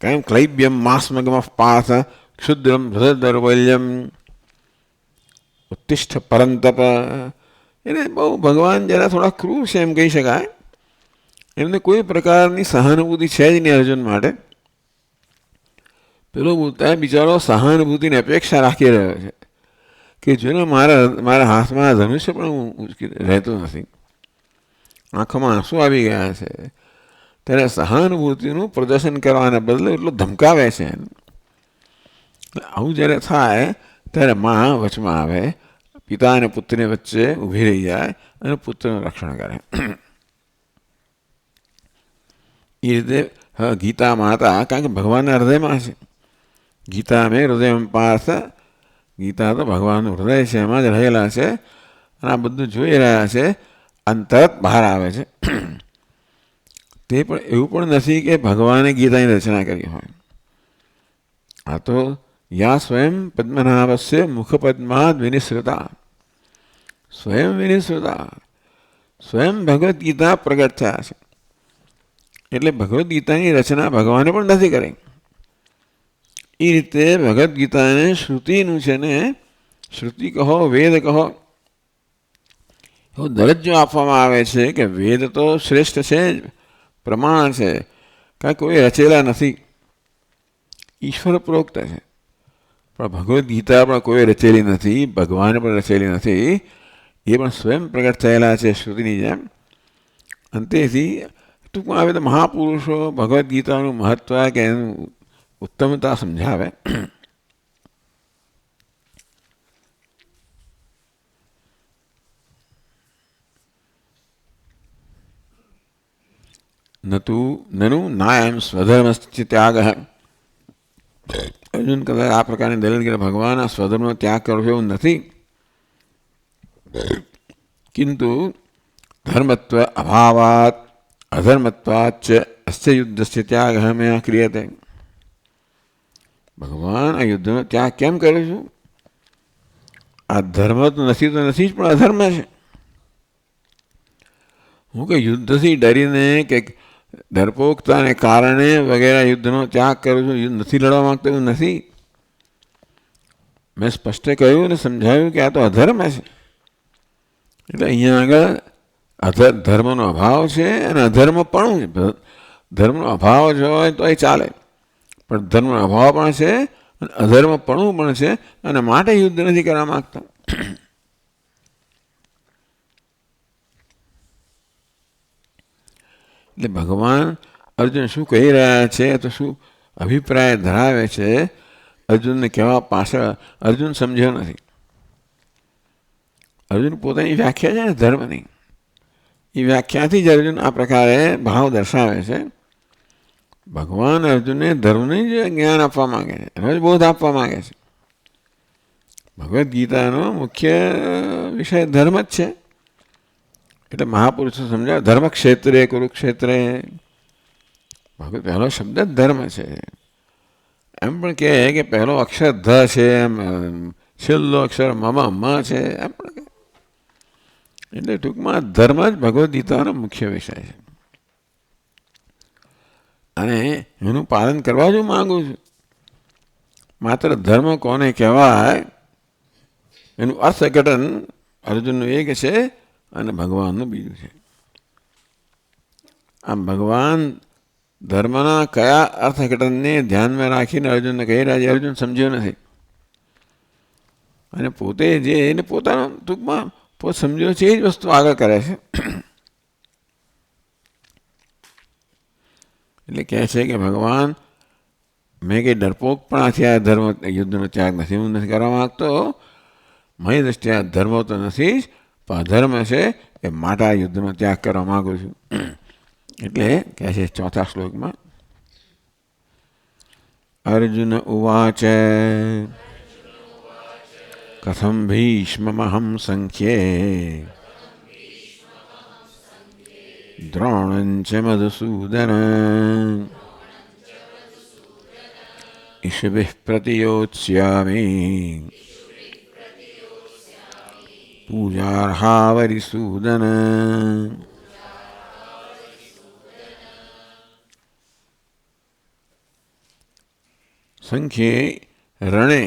કેમ ક્લૈબ્યમ માસ્મગમ પાર્થ ક્ષુદ્રમ હૃદય દૌર્બલ્યમ ઉત્તિષ્ઠ પરંતપ, એને બહુ ભગવાન જરા થોડા ક્રૂર છે એમ કહી શકાય. એમને કોઈ પ્રકારની સહાનુભૂતિ છે જ નહીં અર્જુન માટે. પેલો બોલતા બિચારો સહાનુભૂતિની અપેક્ષા રાખી રહ્યો છે કે જોને મારા હાથમાં ધનુષ્ય પણ રહેતું નથી, આંખોમાં આંસુ આવી ગયા છે, ત્યારે સહાનુભૂતિનું પ્રદર્શન કરવાના બદલે એટલું ધમકાવે છે. આવું જ્યારે થાય ત્યારે માં વચમાં આવે, પિતા અને પુત્રની વચ્ચે ઊભી રહી જાય અને પુત્રનું રક્ષણ કરે. એ રીતે ગીતા માતા, કારણ કે ભગવાનના હૃદયમાં છે. ગીતા મેં હૃદયમાં પાર્થ, ગીતા તો ભગવાનનું હૃદય છે, એમાં જ રહેલા છે. અને આ બધું જોઈ રહ્યા છે અને તરત બહાર આવે છે. તે પણ એવું પણ નથી કે ભગવાને ગીતાની રચના કરી હોય. આ તો યા સ્વયં પદ્મનાભસ્ય મુખપદ્માદ વિનિસૃતા, સ્વયં વિનિસૃતા, સ્વયં ભગવદ્ ગીતા પ્રગટ થયા છે. એટલે ભગવદ્ ગીતાની રચના ભગવાને પણ નથી કરી. એ રીતે ભગવદ્ ગીતાને શ્રુતિનું છે ને, શ્રુતિ કહો વેદ કહો, એવો દરજ્જો આપવામાં આવે છે કે વેદ તો શ્રેષ્ઠ છે જ, પ્રમાણ છે, કાંઈ કોઈ રચેલા નથી, ઈશ્વર પ્રોક્ત છે. પણ ભગવદ્ ગીતા પણ કોઈ રચેલી નથી, ભગવાને પણ રચેલી નથી, એ પણ સ્વયં પ્રગટ થયેલા છે શ્રુતિની જેમ. અને તેથી ટૂંકમાં આવે તો મહાપુરુષો ભગવદ્ ગીતાનું મહત્ત્વ કે એનું ઉત્તમતા સમજાવે. નનુ નાયમ સ્વધર્મસ્ય ત્યાગ. અર્જુન કદાચ આ પ્રકારની દલીલ કરે ભગવાન આ સ્વધર્મનો ત્યાગ કરવો એવું નથી, કિંતુ ધર્મત્વ અભાવાત અધર્મત્વાચ અસ્ય યુદ્ધસ્ય ત્યાગ મેં ક્રિયતે. ભગવાન આ યુદ્ધનો ત્યાગ કેમ કરે છું? આ ધર્મ તો નથી જ, પણ અધર્મ છે. હું કે યુદ્ધથી ડરીને કે ડરપોકતાને કારણે વગેરે યુદ્ધનો ત્યાગ કરું છું, યુદ્ધ નથી લડવા માંગતો એવું નથી. મેં સ્પષ્ટ કહ્યું અને સમજાવ્યું કે આ તો અધર્મ છે. એટલે અહીંયા આગળ ધર્મનો અભાવ છે અને અધર્મપણું છે. ધર્મનો અભાવ જ હોય તો એ ચાલે, પણ ધર્મનો અભાવ પણ છે અને અધર્મપણું પણ છે, અને માટે યુદ્ધ નથી કરવા માંગતા. એટલે ભગવાન અર્જુન શું કહી રહ્યા છે, તો શું અભિપ્રાય ધરાવે છે, અર્જુનને કહેવા પાછળ અર્જુન સમજ્યો નથી. અર્જુન પોતાની વ્યાખ્યા છે ને ધર્મની, એ વ્યાખ્યાથી જ અર્જુન આ પ્રકારે ભાવ દર્શાવે છે. ભગવાન અર્જુનને ધર્મનું જ જ્ઞાન આપવા માંગે છે, એનો જ બોધ આપવા માંગે છે. ભગવદ્ ગીતાનો મુખ્ય વિષય ધર્મ જ છે. એટલે મહાપુરુષો સમજાવે ધર્મ ક્ષેત્રે કુરુક્ષેત્રે, ભગવત પહેલો શબ્દ જ ધર્મ છે. એમ પણ કહે કે પહેલો અક્ષર ધ છે, એમ છેલ્લો અક્ષર મ છે, એમ પણ કહે. એટલે ટૂંકમાં ધર્મ જ ભગવદ્ ગીતાનો મુખ્ય વિષય છે. અને એનું પાલન કરવા જ માગું છું. માત્ર ધર્મ કોને કહેવાય એનું અર્થઘટન અર્જુનનું એક છે અને ભગવાનનું બીજું છે. આમ ભગવાન ધર્મના કયા અર્થઘટનને ધ્યાનમાં રાખીને અર્જુનને કહી રહ્યા છે, અર્જુન સમજ્યો નથી. અને પોતે જે એને પોતાનો ટૂંકમાં પોતે સમજ્યો છે એ જ વસ્તુ આગળ કરે છે. એટલે કહે છે કે ભગવાન મેં કંઈ ડરપોકપણાથી આ ધર્મ યુદ્ધનો ત્યાગ નથી, હું નથી કરવા માગતો. મારી દ્રષ્ટિએ આ ધર્મ તો નથી જ, પણ અધર્મ છે, એ માટે આ યુદ્ધનો ત્યાગ કરવા માગું છું. એટલે કહે છે ચોથા શ્લોકમાં, અર્જુન ઉવાચ કથમ ભીષ્મમહં સંખ્યે દ્રોણં ચ મધુસૂદન ઇષભિઃ પ્રતિયોત્સ્યામિ પૂજાર્હા વરિસૂદન. સંખ્યે રણે,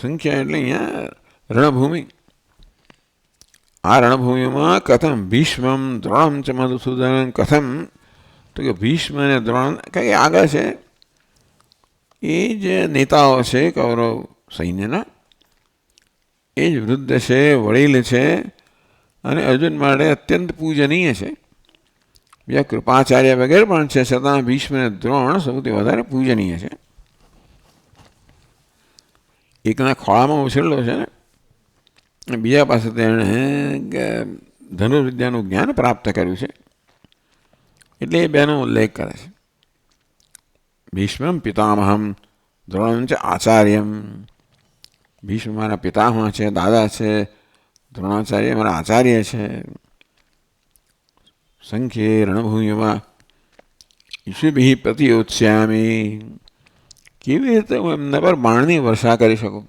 સંખ્યા એટલે અહીંયા રણભૂમિ. આ રણભૂમિમાં કથમ ભીષ્મમ દ્રોણમ ચ મધુસૂદન, કથમ તો કે ભીષ્મ અને દ્રોણ કંઈ આગળ છે, એ જ નેતાઓ છે કૌરવ સૈન્યના, એ જ વૃદ્ધ છે, વડીલ છે, અને અર્જુન માટે અત્યંત પૂજનીય છે. બીજા કૃપાચાર્ય વગેરે પણ છે, છતાં ભીષ્મ અને દ્રોણ સૌથી વધારે પૂજનીય છે. એકના ખોળામાં ઉછેરલો છે ને બીજા પાસે તેણે ધનુર્વિદ્યાનું જ્ઞાન પ્રાપ્ત કર્યું છે. એટલે એ બેનો ઉલ્લેખ કરે છે. ભીષ્મમ પિતામહમ દ્રોણમ ચ આચાર્યમ. ભીષ્મ મારા પિતામહ છે, દાદા છે. દ્રોણાચાર્ય મારા આચાર્ય છે. સંખ્યે રણભૂમિમાં ઈશુભિ પ્રતિયોત્સ્યામી. કેવી રીતે હું એમના પર બાણની વર્ષા કરી શકું?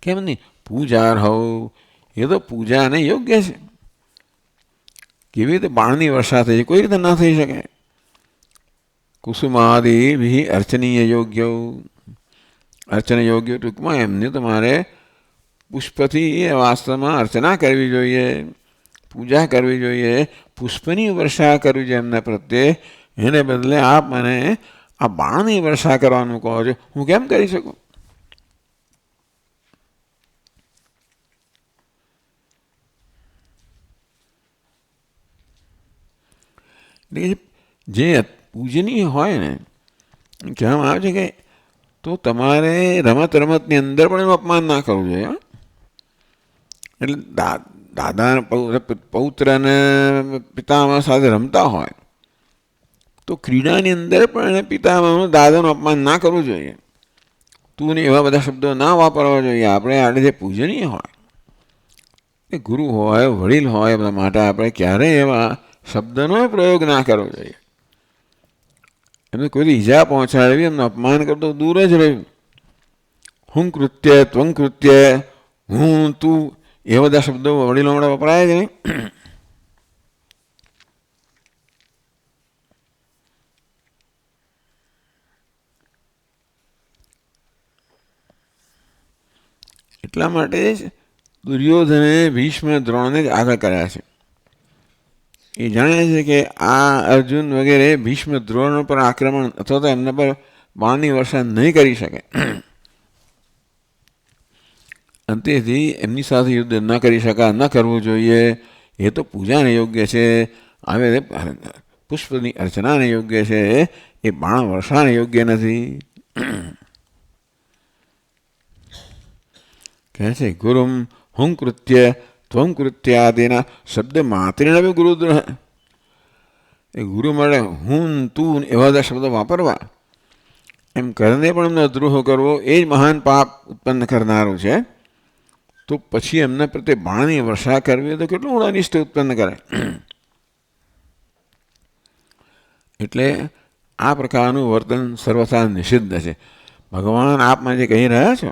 કેમ નહીં? પૂજાર્હવ, એ તો પૂજાને યોગ્ય છે. કેવી રીતે બાણની વર્ષા થઈ? કોઈ રીતે ના થઈ શકે? કુસુમાદિ અર્ચનીય યોગ્ય, અર્ચન યોગ્ય, ટૂંકમાં એમને તમારે પુષ્પથી વાસ્તવમાં અર્ચના કરવી જોઈએ, પૂજા કરવી જોઈએ, પુષ્પની વર્ષા કરવી જોઈએ એમના પ્રત્યે. એને બદલે આપ મને આ બાણની વર્ષા કરવાનું કહો છો. હું કેમ કરી શકું? જે પૂજનીય હોય ને, કહેવામાં આવે છે કે તો તમારે રમત રમતની અંદર પણ એનું અપમાન ના કરવું જોઈએ. એટલે દાદા પૌત્ર અને પિતામહ સાથે રમતા હોય તો ક્રીડાની અંદર પણ એને પિતામહનું દાદાનું અપમાન ના કરવું જોઈએ. તું ને એવા બધા શબ્દો ના વાપરવા જોઈએ. આપણે આને જે પૂજનીય હોય, એ ગુરુ હોય, વડીલ હોય, બધા માટે આપણે ક્યારેય એવા શબ્દનો પ્રયોગ ના કરવો જોઈએ. એમને કોઈ ઈજા પહોંચાડવી, એમનું અપમાન કરતો દૂર જ રહ્યું. હું કૃત્ય, ત્વં કૃત્ય, હું, તું, એ બધા શબ્દો વડીલો હમણાં વપરાય જ નહીં. એટલા માટે જ દુર્યોધને ભીષ્મ દ્રોણને જ આગળ કર્યા છે. એ જાણે છે કે આ અર્જુન વગેરે ભીષ્મ દ્રોણ પર આક્રમણ અથવા તો એમના પર બાણની વર્ષા નહીં કરી શકે. અંતેથી એમની સાથે યુદ્ધ ન કરી શકા, ન કરવું જોઈએ. એ તો પૂજાને યોગ્ય છે, આવે પુષ્પની અર્ચનાને યોગ્ય છે, એ બાણ વર્ષાને યોગ્ય નથી. કહે છે ગુરુમ હું કૃત્ય ત્વં કૃત્યાદિના શબ્દ માત્રેણ ગુરુદ્રોહ. એ ગુરુ મળે હું, તું એવા બધા શબ્દો વાપરવા, એમ કરીને પણ એમનો દ્રોહ કરવો, એ જ મહાન પાપ ઉત્પન્ન કરનારું છે. તો પછી એમના પ્રત્યે બાણની વર્ષા કરવી તો કેટલું મોટું અનિષ્ટ ઉત્પન્ન કરે. એટલે આ પ્રકારનું વર્તન સર્વથા નિષિદ્ધ છે. ભગવાન આપમાં જે કહી રહ્યા છો,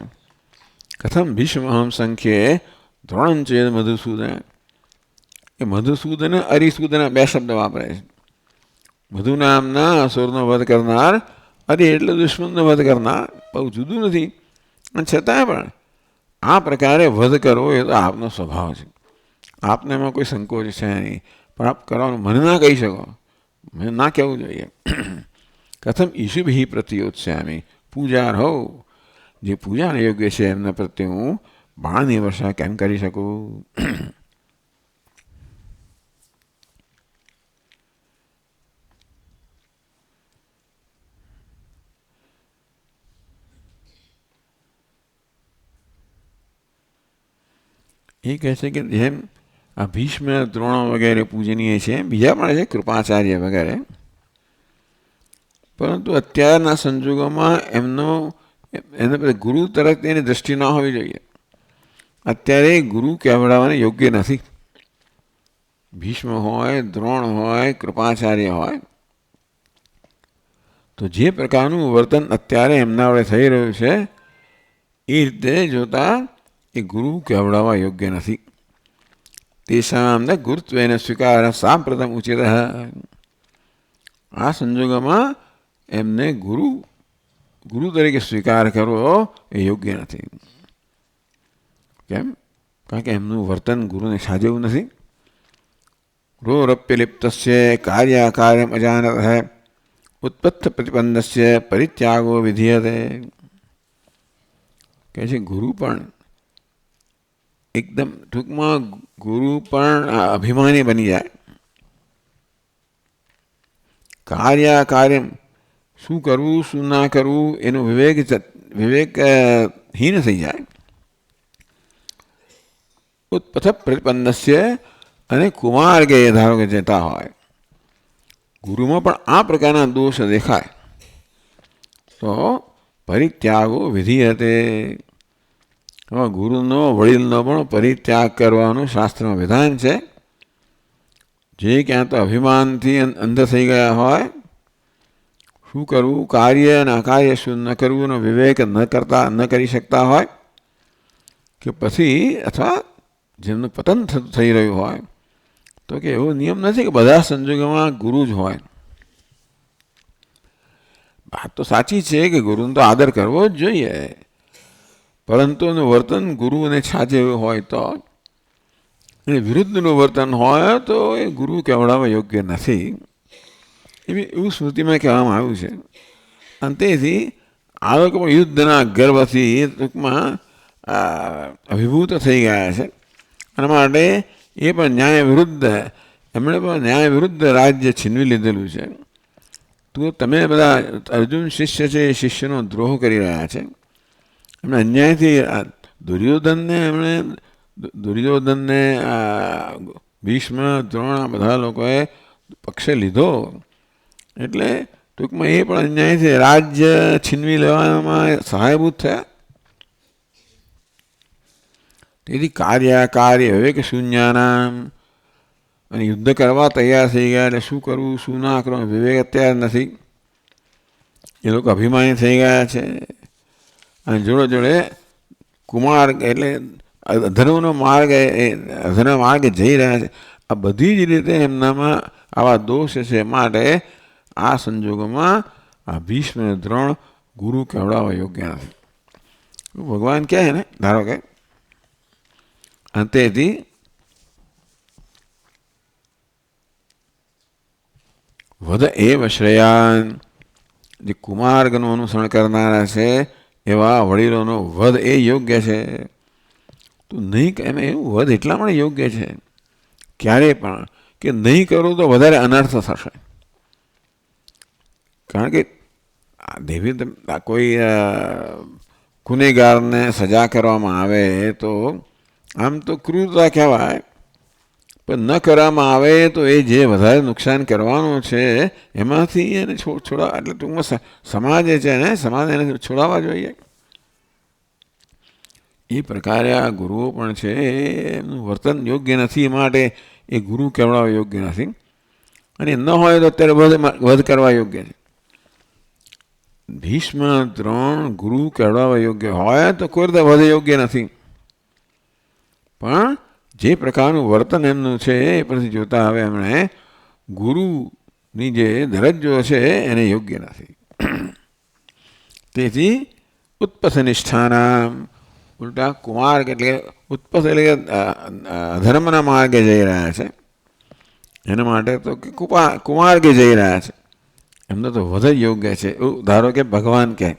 કથમ ભીષ્મહમ સંખ્યે દ્રોણં ચેદ મધુસૂદન. એ મધુસૂદન અરિસૂદન બે શબ્દ વાપરે છે. મધુ નામના અસુરનો વધ કરનાર, અરે એટલે દુશ્મનનો વધ કરનાર, બહુ જુદું નથી. અને છતાંય પણ આ પ્રકારે વધ કરવો એ તો આપનો સ્વભાવ છે. આપને એમાં કોઈ સંકોચ છે નહીં, પણ આપ કરવાનું મને ના કહી શકો, મને ના કહેવું જોઈએ. કથમ ઈશુભિ પ્રતિયોત્સ્યામી. પૂજા રહો, જે પૂજાને યોગ્ય છે એમના પ્રત્યે હું બાણની વર્ષા કેમ કરી શકું? એ કહે છે કે જેમ આ ભીષ્મ દ્રોણ વગેરે પૂજનીય છે, બીજા પણ છે કૃપાચાર્ય વગેરે, પરંતુ અત્યારના સંજોગોમાં એના પર ગુરુ તરફ એની દ્રષ્ટિ ના હોવી જોઈએ. અત્યારે ગુરુ કહેવડાવવાને યોગ્ય નથી. ભીષ્મ હોય, દ્રોણ હોય, કૃપાચાર્ય હોય, તો જે પ્રકારનું વર્તન અત્યારે એમના વડે થઈ રહ્યું છે એ રીતે જોતા એ ગુરુ કહેવડાવવા યોગ્ય નથી. તેષામ ન ગુરુત્વેન સ્વીકાર સાંપ્રતમ ઉચિત. આ સંજોગોમાં એમને ગુરુ તરીકે સ્વીકાર કરવો એ યોગ્ય નથી. કેમ? કારણ કે એમનું વર્તન ગુરુને સાજવું નથી. રોરપ્યલિપ્તસ્ય કાર્યાકાર્યમ અજાનત ઉત્પત્ત પ્રતિપન્નસ્ય પરિત્યાગો વિધીયતે. કહે છે ગુરુ પણ એકદમ ટૂંકમાં ગુરુ પણ અભિમાની બની જાય. કાર્યાકાર્યમ, શું કરવું શું ના કરવું એનું વિવેકહીન થઈ જાય. ઉત્પથ પ્રતિપન્નસ્ય, અને કુમાર્ગે ધારો કે જતા હોય ગુરુમાં પણ આ પ્રકારના દોષ દેખાય તો પરિત્યાગો વિધિયતે. ગુરુનો વડીલનો પણ પરિત્યાગ કરવાનું શાસ્ત્રમાં વિધાન છે. જે ક્યાં તો અભિમાનથી અંધ થઈ ગયા હોય, શું કરવું, કાર્ય અને અકાર્ય શું ન કરવું, વિવેક ન કરી શકતા હોય, કે પછી અથવા જેમનું પતન થઈ રહ્યું હોય, તો કે એવો નિયમ નથી કે બધા સંજોગોમાં ગુરુ જ હોય. વાત તો સાચી છે કે ગુરુનો તો આદર કરવો જ જોઈએ, પરંતુ એનું વર્તન ગુરુને છાજે હોય તો, અને વિરુદ્ધનું વર્તન હોય તો એ ગુરુ કહેવડાવવા યોગ્ય નથી, એવું સ્મૃતિમાં કહેવામાં આવ્યું છે. અને તેથી આ લોકો પણ યુદ્ધના ગર્વથી ટૂંકમાં અભિભૂત થઈ ગયા છે. અને માટે એ પણ ન્યાય વિરુદ્ધ, એમણે પણ ન્યાય વિરુદ્ધ રાજ્ય છીનવી લીધેલું છે. તો તમે બધા અર્જુન શિષ્ય છે, એ શિષ્યનો દ્રોહ કરી રહ્યા છે. એમણે અન્યાયથી દુર્યોધનને ભીષ્મ, દ્રોણ બધા લોકોએ પક્ષે લીધો, એટલે ટૂંકમાં એ પણ અન્યાયથી રાજ્ય છીનવી લેવામાં સહાયભૂત થયા. તેથી કાર્ય વિવેક શૂન્યનામ, અને યુદ્ધ કરવા તૈયાર થઈ ગયા, એટલે શું કરવું શું ના કરવું વિવેક અત્યારે નથી. એ લોકો અભિમાની થઈ ગયા છે. અને જોડે જોડે કુમાર એટલે અધર્મનો માર્ગ જઈ રહ્યા છે. આ બધી જ રીતે એમનામાં આવા દોષ છે. માટે આ સંજોગોમાં આ ભીષ્મ અને દ્રોણ ગુરુ કહેવડાવવા યોગ્ય નથી. ભગવાન કહે ને, ધારો કે અંતેથી વધ એવ શ્રેયાન, જે કુમાર્ગનું અનુસરણ કરનારા છે એવા વડીલોનો વધ એ યોગ્ય છે. તો નહીં, એમ એવું વધ એટલા માટે યોગ્ય છે ક્યારેય પણ કે નહીં કરું તો વધારે અનર્થ થશે. કારણ કે દેવી કોઈ ગુનેગારને સજા કરવામાં આવે તો આમ તો ક્રૂરતા કહેવાય, પણ ન કરવામાં આવે તો એ જે વધારે નુકસાન કરવાનું છે એમાંથી એને છોડવા, એટલે ટૂંકમાં સમાજે છે ને, સમાજ એને છોડાવવા જોઈએ. એ પ્રકારે આ ગુરુઓ પણ છે, એમનું વર્તન યોગ્ય નથી, માટે એ ગુરુ કહેવડાવવા યોગ્ય નથી. અને ન હોય તો અત્યારે વધ કરવા યોગ્ય છે. ભીષ્મ દ્રોણ ગુરુ કહેવડાવવા યોગ્ય હોય તો કોઈ રીતે વધે યોગ્ય નથી. પણ જે પ્રકારનું વર્તન એમનું છે એ પરથી જોતા હવે એમણે ગુરુની જે દરજ્જો છે એને યોગ્ય નથી. તેથી ઉત્પથ નિષ્ઠાના, ઉલટા કુમાર્ગ એટલે ઉત્પથ એટલે ધર્મના માર્ગે જઈ રહ્યા છે. એના માટે તો કુમાર્ગે જઈ રહ્યા છે, એમને તો વધ યોગ્ય છે. એવું ધારો કે ભગવાન કહે,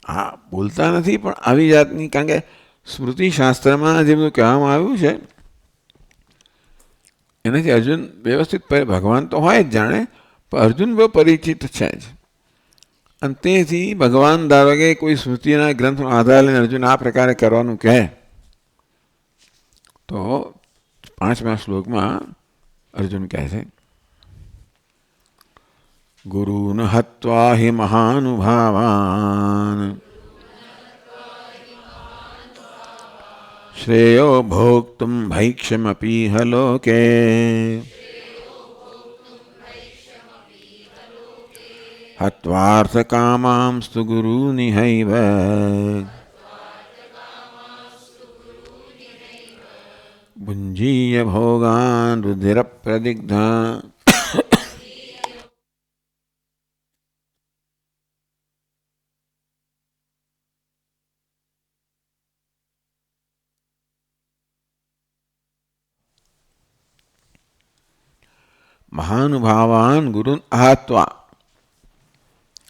હા બોલતા નથી પણ આવી જાતની, કારણ કે સ્મૃતિ શાસ્ત્રમાં જે બધું કહેવામાં આવ્યું છે એનાથી અર્જુન વ્યવસ્થિત, ભગવાન તો હોય જ જાણે, પણ અર્જુન બહુ પરિચિત છે જ. અને તેથી ભગવાન ધારો કે કોઈ સ્મૃતિના ગ્રંથનો આધાર લઈને અર્જુન આ પ્રકારે કરવાનું કહે તો 5મા શ્લોકમાં અર્જુન કહે છે, ગુરુન હત્વા હિ મહાનુભાવાન શ્રેયો ભોક્તુમ ભૈક્ષ્યમપીહ લોકે હત્વાર્થકામાંસ્તુ ગુરુનિહૈવ ભુંજીય ભોગાન રુધિરપ્રદિગ્ધા. મહાનુભાવાન ગુરુન આહત્વા,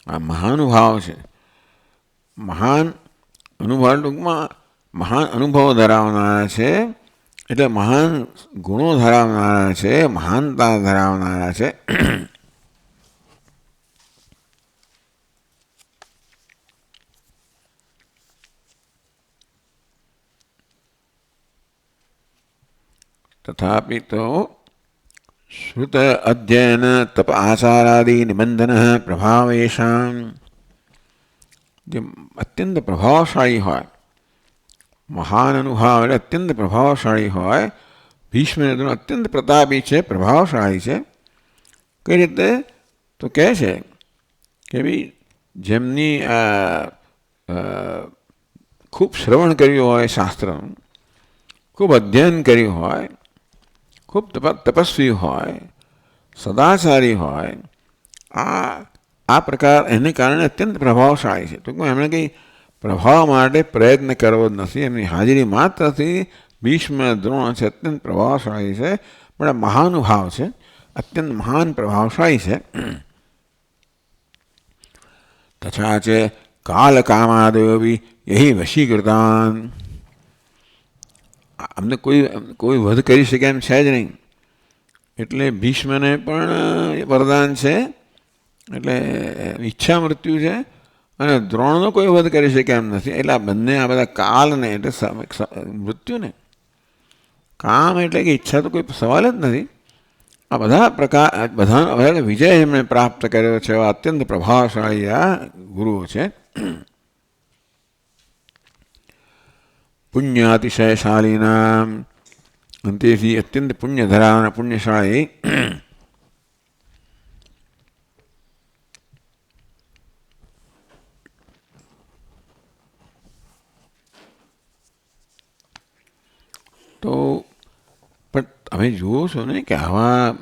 આ મહાનુભાવ છે, મહાન અનુભવ ટૂંકમાં મહાન અનુભવો ધરાવનારા છે, એટલે મહાન ગુણો ધરાવનારા છે, મહાનતા ધરાવનારા છે. તથાપિ તો શ્રુત અધ્યયન તપ આચારાદિ નિબંધન પ્રભાવેશામ, જે અત્યંત પ્રભાવશાળી હોય, મહાન અનુભાવ એટલે અત્યંત પ્રભાવશાળી હોય. ભીષ્મ અત્યંત પ્રતાપી છે, પ્રભાવશાળી છે. કઈ રીતે? તો કહે છે કે ભાઈ જેમની ખૂબ શ્રવણ કર્યું હોય શાસ્ત્રનું, ખૂબ અધ્યયન કર્યું હોય, ખૂબ તપસ્વી હોય, સદાચારી હોય, આ પ્રકાર એને કારણે અત્યંત પ્રભાવશાળી છે. ટૂંકમાં એમણે કંઈ પ્રભાવ માટે પ્રયત્ન કરવો જ નથી. એમની હાજરી માત્રથી ભીષ્મ દ્રોણ છે અત્યંત પ્રભાવશાળી છે, પણ મહાનુભાવ છે, અત્યંત મહાન પ્રભાવશાળી છે. તથા છે કાલ કામાદયો બી યહી વશીકૃતાન, અમને કોઈ વધ કરી શકે એમ છે જ નહીં. એટલે ભીષ્મને પણ વરદાન છે, એટલે ઈચ્છા મૃત્યુ છે, અને દ્રોણનો કોઈ વધ કરી શકે એમ નથી. એટલે આ બંને આ બધા કાલને એટલે મૃત્યુને, કામ એટલે કે ઈચ્છા તો કોઈ સવાલ જ નથી. આ બધા વિજય એમણે પ્રાપ્ત કર્યો છે. એવા અત્યંત પ્રભાવશાળી આ ગુરુઓ છે. પુણ્યાતિશયશાળીના, અંતેથી અત્યંત પુણ્ય ધરાવના પુણ્યશાળી તો પણ તમે જુઓ છો ને કે આવા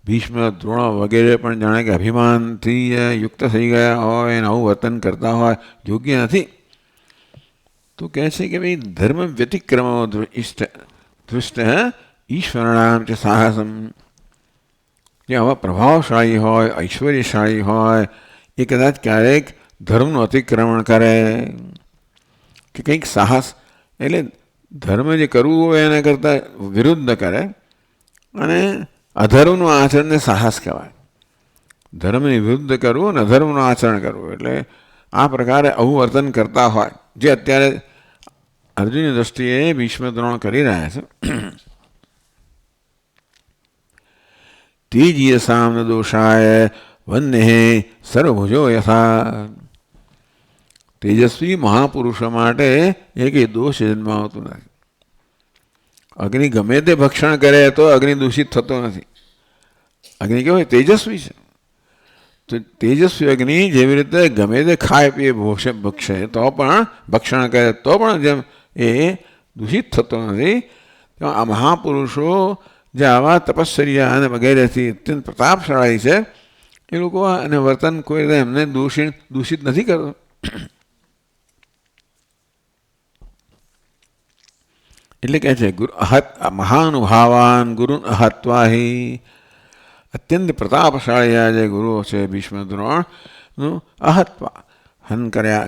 ભીષ્મ દ્રોણ વગેરે પણ જાણે કે અભિમાનથી યુક્ત થઈ ગયા હોય અને આવું વર્તન કરતા હોય, યોગ્ય નથી. તો કહે છે કે ભાઈ ધર્મ વ્યતિક્રમો દૃષ્ટ ઈશ્વરણામ ચ સાહસમ, જે આવા પ્રભાવશાળી હોય, ઐશ્વર્યશાળી હોય, એ કદાચ ક્યારેક ધર્મનું અતિક્રમણ કરે કે કંઈક સાહસ, એટલે ધર્મ જે કરવું હોય એના કરતાં વિરુદ્ધ કરે, અને અધર્મનું આચરણને સાહસ કહેવાય. ધર્મની વિરુદ્ધ કરવું અને અધર્મનું આચરણ કરવું, એટલે આ પ્રકારે આવું વર્તન કરતા હોય, જે અત્યારે અર્જુનની દ્રષ્ટિએ ભીષ્મ દ્રોણ કરી રહ્યા છે. તેજીય સામ્ન દોષાય વન્ને સર્વભુજો યથા, તેજસ્વી મહાપુરુષો માટે એક દોષ જન્માવતો નથી. અગ્નિ ગમે તે ભક્ષણ કરે તો અગ્નિ દૂષિત થતો નથી. અગ્નિ કેવો તેજસ્વી છે, તો તેજસ્વી અગ્નિ જેવી રીતે ગમે તે ખાય પીએ ભક્ષે તો પણ ભક્ષણ કરે તો પણ જેમ એ દૂષિત થતો નથી, તો આ મહાપુરુષો જે આવા તપશ્ચર્યા અને વગેરેથી અત્યંત પ્રતાપશાળી છે, એ લોકો અને વર્તન કોઈ રીતે એમને દૂષિત નથી કરતો. એટલે કહે છે મહાનુભાવાન ગુરુ અહત્વાહી, અત્યંત પ્રતાપશાળી આ જે ગુરુઓ છે ભીષ્મ દ્રોણનું અહત્વા, હન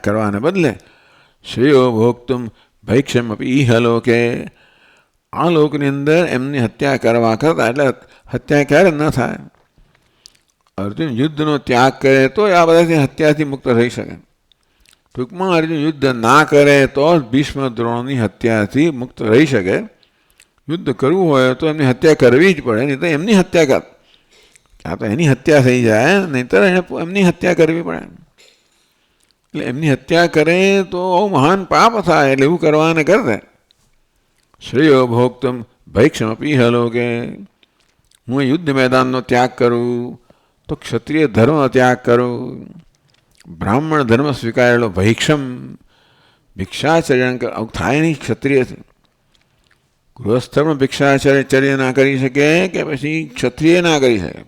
કરવાને બદલે શ્રેયો ભોગતુમ ભૈક્ષમ અપી ઇહલોકે, આ લોકની અંદર એમની હત્યા કરવા કરતા, એટલે હત્યા ક્યારે ન થાય. અર્જુન યુદ્ધનો ત્યાગ કરે તો આ બધાથી હત્યાથી મુક્ત થઈ શકે. ટૂંકમાં અર્જુન યુદ્ધ ના કરે તો જ ભીષ્મ દ્રોણની હત્યાથી મુક્ત રહી શકે. યુદ્ધ કરવું હોય તો એમની હત્યા કરવી જ પડે, નહીં તો એમની હત્યા કર, કાં તો એની હત્યા થઈ જાય, નહીંતર એમની હત્યા કરવી પડે. એટલે એમની હત્યા કરે તો બહુ મહાન પાપ થાય, એટલે એવું કરવાને કરતે શ્રેયો ભોગતુમ ભૈક્ષમ અપી હલોકે, હું યુદ્ધ મેદાનનો ત્યાગ કરું તો ક્ષત્રિય ધર્મનો ત્યાગ કરું, બ્રાહ્મણ ધર્મ સ્વીકારેલો ભૈક્ષમ ભિક્ષાચર્ય આવું થાય નહીં. ક્ષત્રિયથી ગૃહસ્થ પણ ભિક્ષાચર્ય ના કરી શકે કે પછી ક્ષત્રિય ના કરી શકે,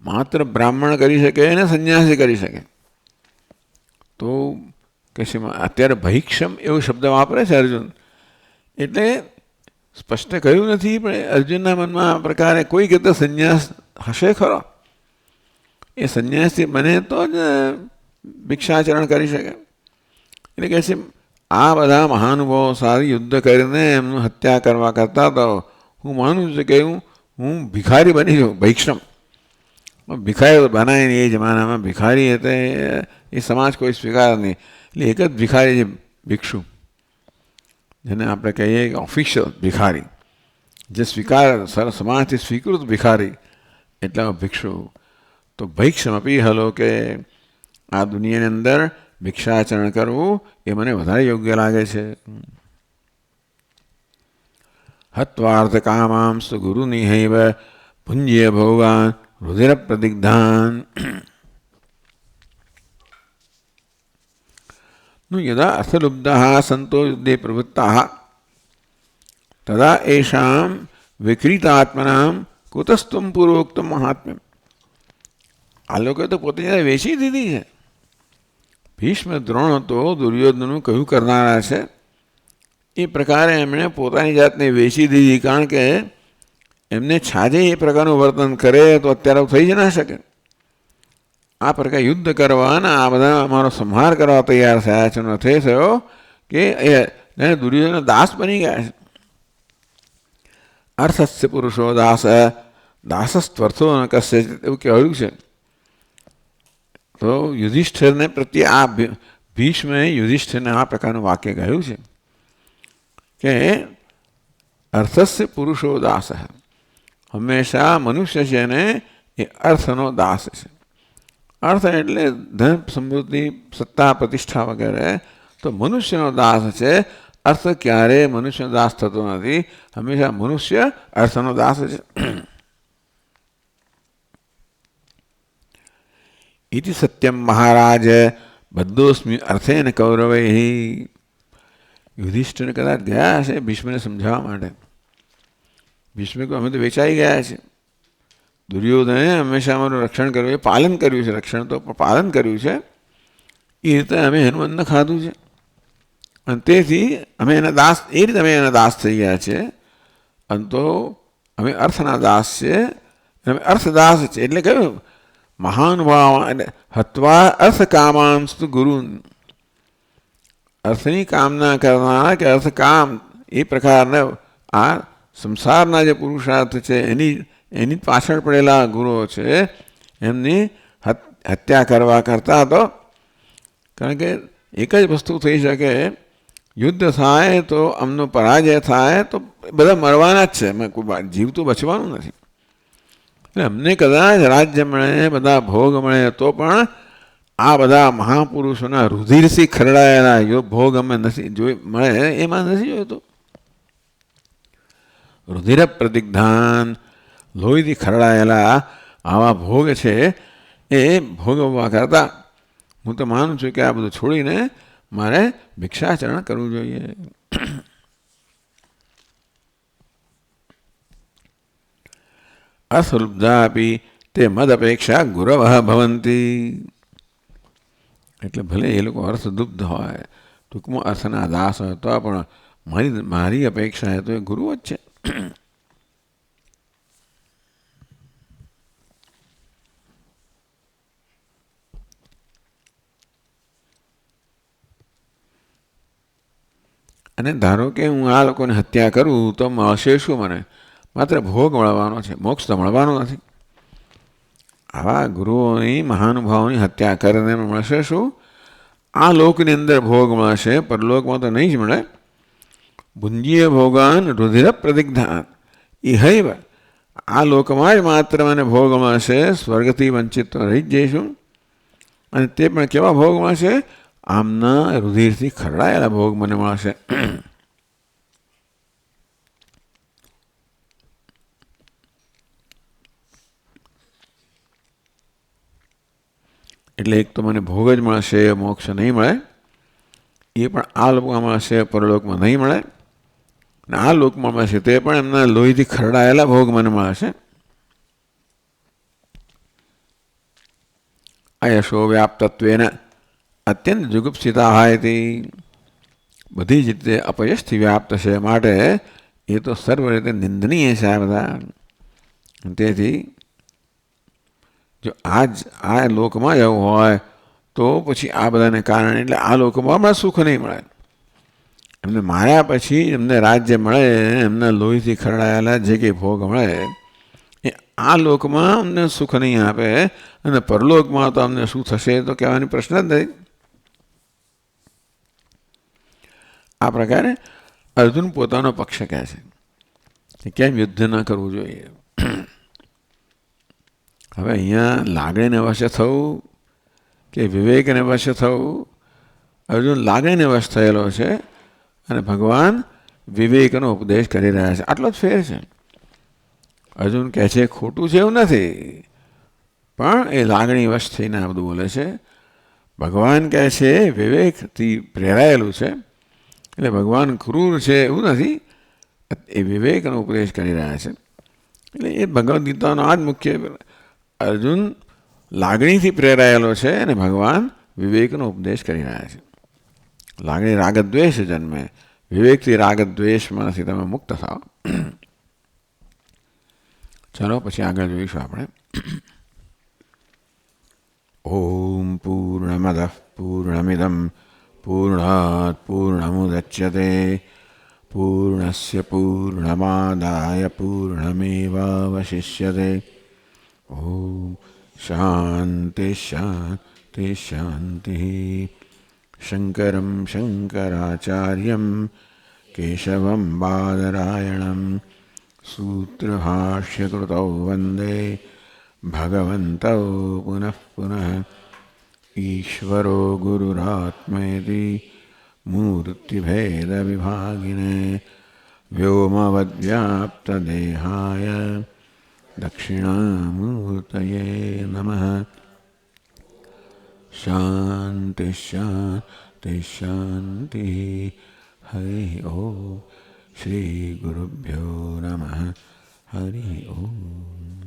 માત્ર બ્રાહ્મણ કરી શકે અને સંન્યાસી કરી શકે. તો કે છે અત્યારે ભૈક્ષમ એવો શબ્દ વાપરે છે અર્જુન, એટલે સ્પષ્ટ કહ્યું નથી, પણ અર્જુનના મનમાં આ પ્રકારે કોઈ કહેતો સંન્યાસ હશે ખરો, એ સંન્યાસી બને તો જ ભિક્ષાચરણ કરી શકે. એટલે કહે છે આ બધા મહાનુભાવો સારી યુદ્ધ કરીને એમનું હત્યા કરવા કરતા તો હું માનું છું કે હું ભિખારી બની જાઉં. ભૈક્ષમ ભિખારી બનાય નહીં એ જમાનામાં, ભિખારી એટલે એ સમાજ કોઈ સ્વીકાર નહીં. એટલે એક જ ભિખારી છે ભિક્ષુ, જેને આપણે કહીએ કે ઓફિશિયલ ભિખારી, જે સમાજથી સ્વીકૃત ભિખારી એટલા ભિક્ષુ. તો ભૈક્ષમપી હલો કે આ દુનિયાની અંદર ભિક્ષાચરણ કરવું એ મને વધારે યોગ્ય લાગે છે. હત્વાર્થ કામાંસ્તુ ગુરુનિહૈવ પુંજ્ય ભોગાન રુધિર પ્રદિગ્ધાન. યદા અર્થલુબ્ધા સંતો યુદ્ધે પ્રવૃત્તા તદા એષામ વિક્રીતાત્મનામ કુતસ્ત્વમ પૂર્વોક્તમ મહાત્મ્યમ. આ લોકોએ તો પોતે વેચી દીધી છે. ભીષ્મ દ્રોણ તો દુર્યોધનનું કહ્યું કરનારા છે. એ પ્રકારે એમણે પોતાની જાતને વેચી દીધી, કારણ કે એમને છાજે એ પ્રકારનું વર્તન કરે તો અત્યારે થઈ જ ના શકે. આ પ્રકારે યુદ્ધ કરવાના આ બધા અમારો સંહાર કરવા તૈયાર થયા છે. નથી થયો કે એ દુર્યોધન દાસ બની ગયા છે. અર્થસ્ય પુરુષો દાસ દાસસ્ત્વર્થો ન કસ્ય એવું કહેવાયું છે. તો યુધિષ્ઠિરને પ્રત્યે આ ભીષ્મે યુધિષ્ઠિરને આ પ્રકારનું વાક્ય કહ્યું છે કે અર્થસ્ય પુરુષો દાસ. હંમેશા મનુષ્ય છે ને એ અર્થનો દાસ છે. અર્થ એટલે ધન સમૃદ્ધિ સત્તા પ્રતિષ્ઠા વગેરે. તો મનુષ્યનો દાસ છે. અર્થ ક્યારે મનુષ્યનો દાસ થતો નથી. હંમેશા મનુષ્ય અર્થનો દાસ છે. ઇતિ સત્યમ મહારાજ બધોસ્મી અર્થેન કૌરવૈ. યુધિષ્ઠિર કદાચ ગયા હશે ભીષ્મને સમજાવવા માટે. ભીષ્મે કહ્યું અમે તો વેચાઈ ગયા છે. દુર્યોધને હંમેશા અમારું રક્ષણ કર્યું, એ પાલન કર્યું છે. રક્ષણ તો પાલન કર્યું છે. એ રીતે અમે એનું અન્ન ખાધું છે અને તેથી અમે એના દાસ, એ રીતે અમે એના દાસ થઈ ગયા છે. અને તો અમે અર્થના દાસ છે. અમે અર્થદાસ છે. એટલે કહ્યું મહાનુભાવ હત્વા અર્થ કામાંસ્તુ ગુરુન. અર્થની કામના કરનારા કે અર્થકામ એ પ્રકારના આ સંસારના જે પુરુષાર્થ છે એની પાછળ પડેલા ગુરુઓ છે એમની હત્યા કરવા કરતા તો, કારણ કે એક જ વસ્તુ થઈ શકે, યુદ્ધ થાય તો અમનો પરાજય થાય તો બધા મરવાના જ છે. એમાં કોઈ જીવ તો બચવાનું નથી. એટલે અમને કદાચ રાજ્ય મળે, બધા ભોગ મળે તો પણ આ બધા મહાપુરુષોના રુધિરથી ખરડાયેલા ભોગ અમે નથી મળે, એમાં નથી જોઈતો. રુધિર પ્રદિગ્ધાન, લોહીથી ખરડાયેલા આવા ભોગ છે એ ભોગવવા કરતા હું તો માનું છું કે આ બધું છોડીને મારે ભિક્ષાચરણ કરવું જોઈએ. અસુલબ્ધાપી તે મદ અપેક્ષા ગુરવ ભવંતી. એટલે ભલે એ લોકો અર્થદુબ્ધ હોય, ટૂંકમાં અર્થના દાસ હોય, તો પણ મારી અપેક્ષા એ તો એ ગુરુ જ છે. અને ધારો કે હું આ લોકોને હત્યા કરું તો મળશે શું મને? માત્ર ભોગ મળવાનો છે, મોક્ષ તો મળવાનો નથી. આવા ગુરુઓની મહાનુભાવોની હત્યા કરીને મળશે શું? આ લોકની અંદર ભોગ મળશે, પરલોકમાં તો નહીં જ મળે. ભુંજીય ભોગાન રુધિર પ્રદિગ્ધાન ઇહૈવ. આ લોકમાં જ માત્ર મને ભોગ મળશે, સ્વર્ગથી વંચિત તો રહી જ જઈશું. અને તે પણ કેવા ભોગ મળશે? આમના રુધિરથી ખરડાયેલા ભોગ મને મળશે. એટલે એક તો મને ભોગ જ મળશે, મોક્ષ નહીં મળે. એ પણ આ લોકમાં મળશે, પરલોકમાં નહીં મળે. અને આ લોકમાં મળશે તે પણ એમના લોહીથી ખરડાયેલા ભોગ મને મળશે. અયશો વ્યાપ્તત્વેન અત્યંત જુગુપ્સિતા હોય તે બધી જ રીતે અપયશથી વ્યાપ્ત છે, માટે એ તો સર્વ રીતે નિંદનીય છે આ બધા. તેથી જો આ લોકમાં જવું હોય તો પછી આ બધાને કારણે, એટલે આ લોકોમાં હમણાં સુખ નહીં મળે. એમને માર્યા પછી એમને રાજ્ય મળે, એમના લોહીથી ખરડાયેલા જે કંઈ ભોગ મળે એ આ લોકમાં અમને સુખ નહીં આપે. અને પરલોકમાં તો અમને શું થશે તો કહેવાની પ્રશ્ન જ નથી. આ પ્રકારે અર્જુન પોતાનો પક્ષ કહે છે કેમ યુદ્ધ ન કરવું જોઈએ? હવે અહીંયા લાગણીને વશ થવું કે વિવેકને વશ થવું, અર્જુન લાગણીને વશ થયેલો છે અને ભગવાન વિવેકનો ઉપદેશ કરી રહ્યા છે. આટલો જ ફેર છે. અર્જુન કહે છે ખોટું છે એવું નથી, પણ એ લાગણી વશ થઈને આ બધું બોલે છે. ભગવાન કહે છે વિવેકથી પ્રેરાયેલું છે, એટલે ભગવાન ક્રૂર છે એવું નથી, એ વિવેકનો ઉપદેશ કરી રહ્યા છે. એટલે એ ભગવદ્ ગીતાનો આ જ મુખ્ય, અર્જુન લાગણીથી પ્રેરાયેલો છે અને ભગવાન વિવેકનો ઉપદેશ કરી રહ્યા છે. લાગણી રાગદ્વેષ જન્મે, વિવેકથી રાગદ્વેષમાંથી તમે મુક્ત થાઓ. ચાલો પછી આગળ જોઈશું આપણે. ઓમ પૂર્ણમદ પૂર્ણમિદમ પૂર્ણાત પૂર્ણમુદચ્યતે પૂર્ણસ્ય પૂર્ણમાદાય પૂર્ણમેવાવશિષ્યતે. ઓમ શાંતિ શાંતિ શાંતિ. શંકરમ શંકરાચાર્યમ કેશવમ બાદરાયણમ સૂત્રભાષ્યકૃતૌ વંદે ભગવन्तौ પુનઃ પુનઃ. ઈશ્વરો ગુરુરાત્મેતિ મૂર્તિભેદવિભાગિને વ્યોમવદ્વ્યાપ્તદેહાય દક્ષિણામૂર્તયે નમઃ. શાંતિ શાંતિ શાંતિ. હરિ ઓમ. શ્રી ગુરુભ્યો નમઃ. હરિ ઓમ.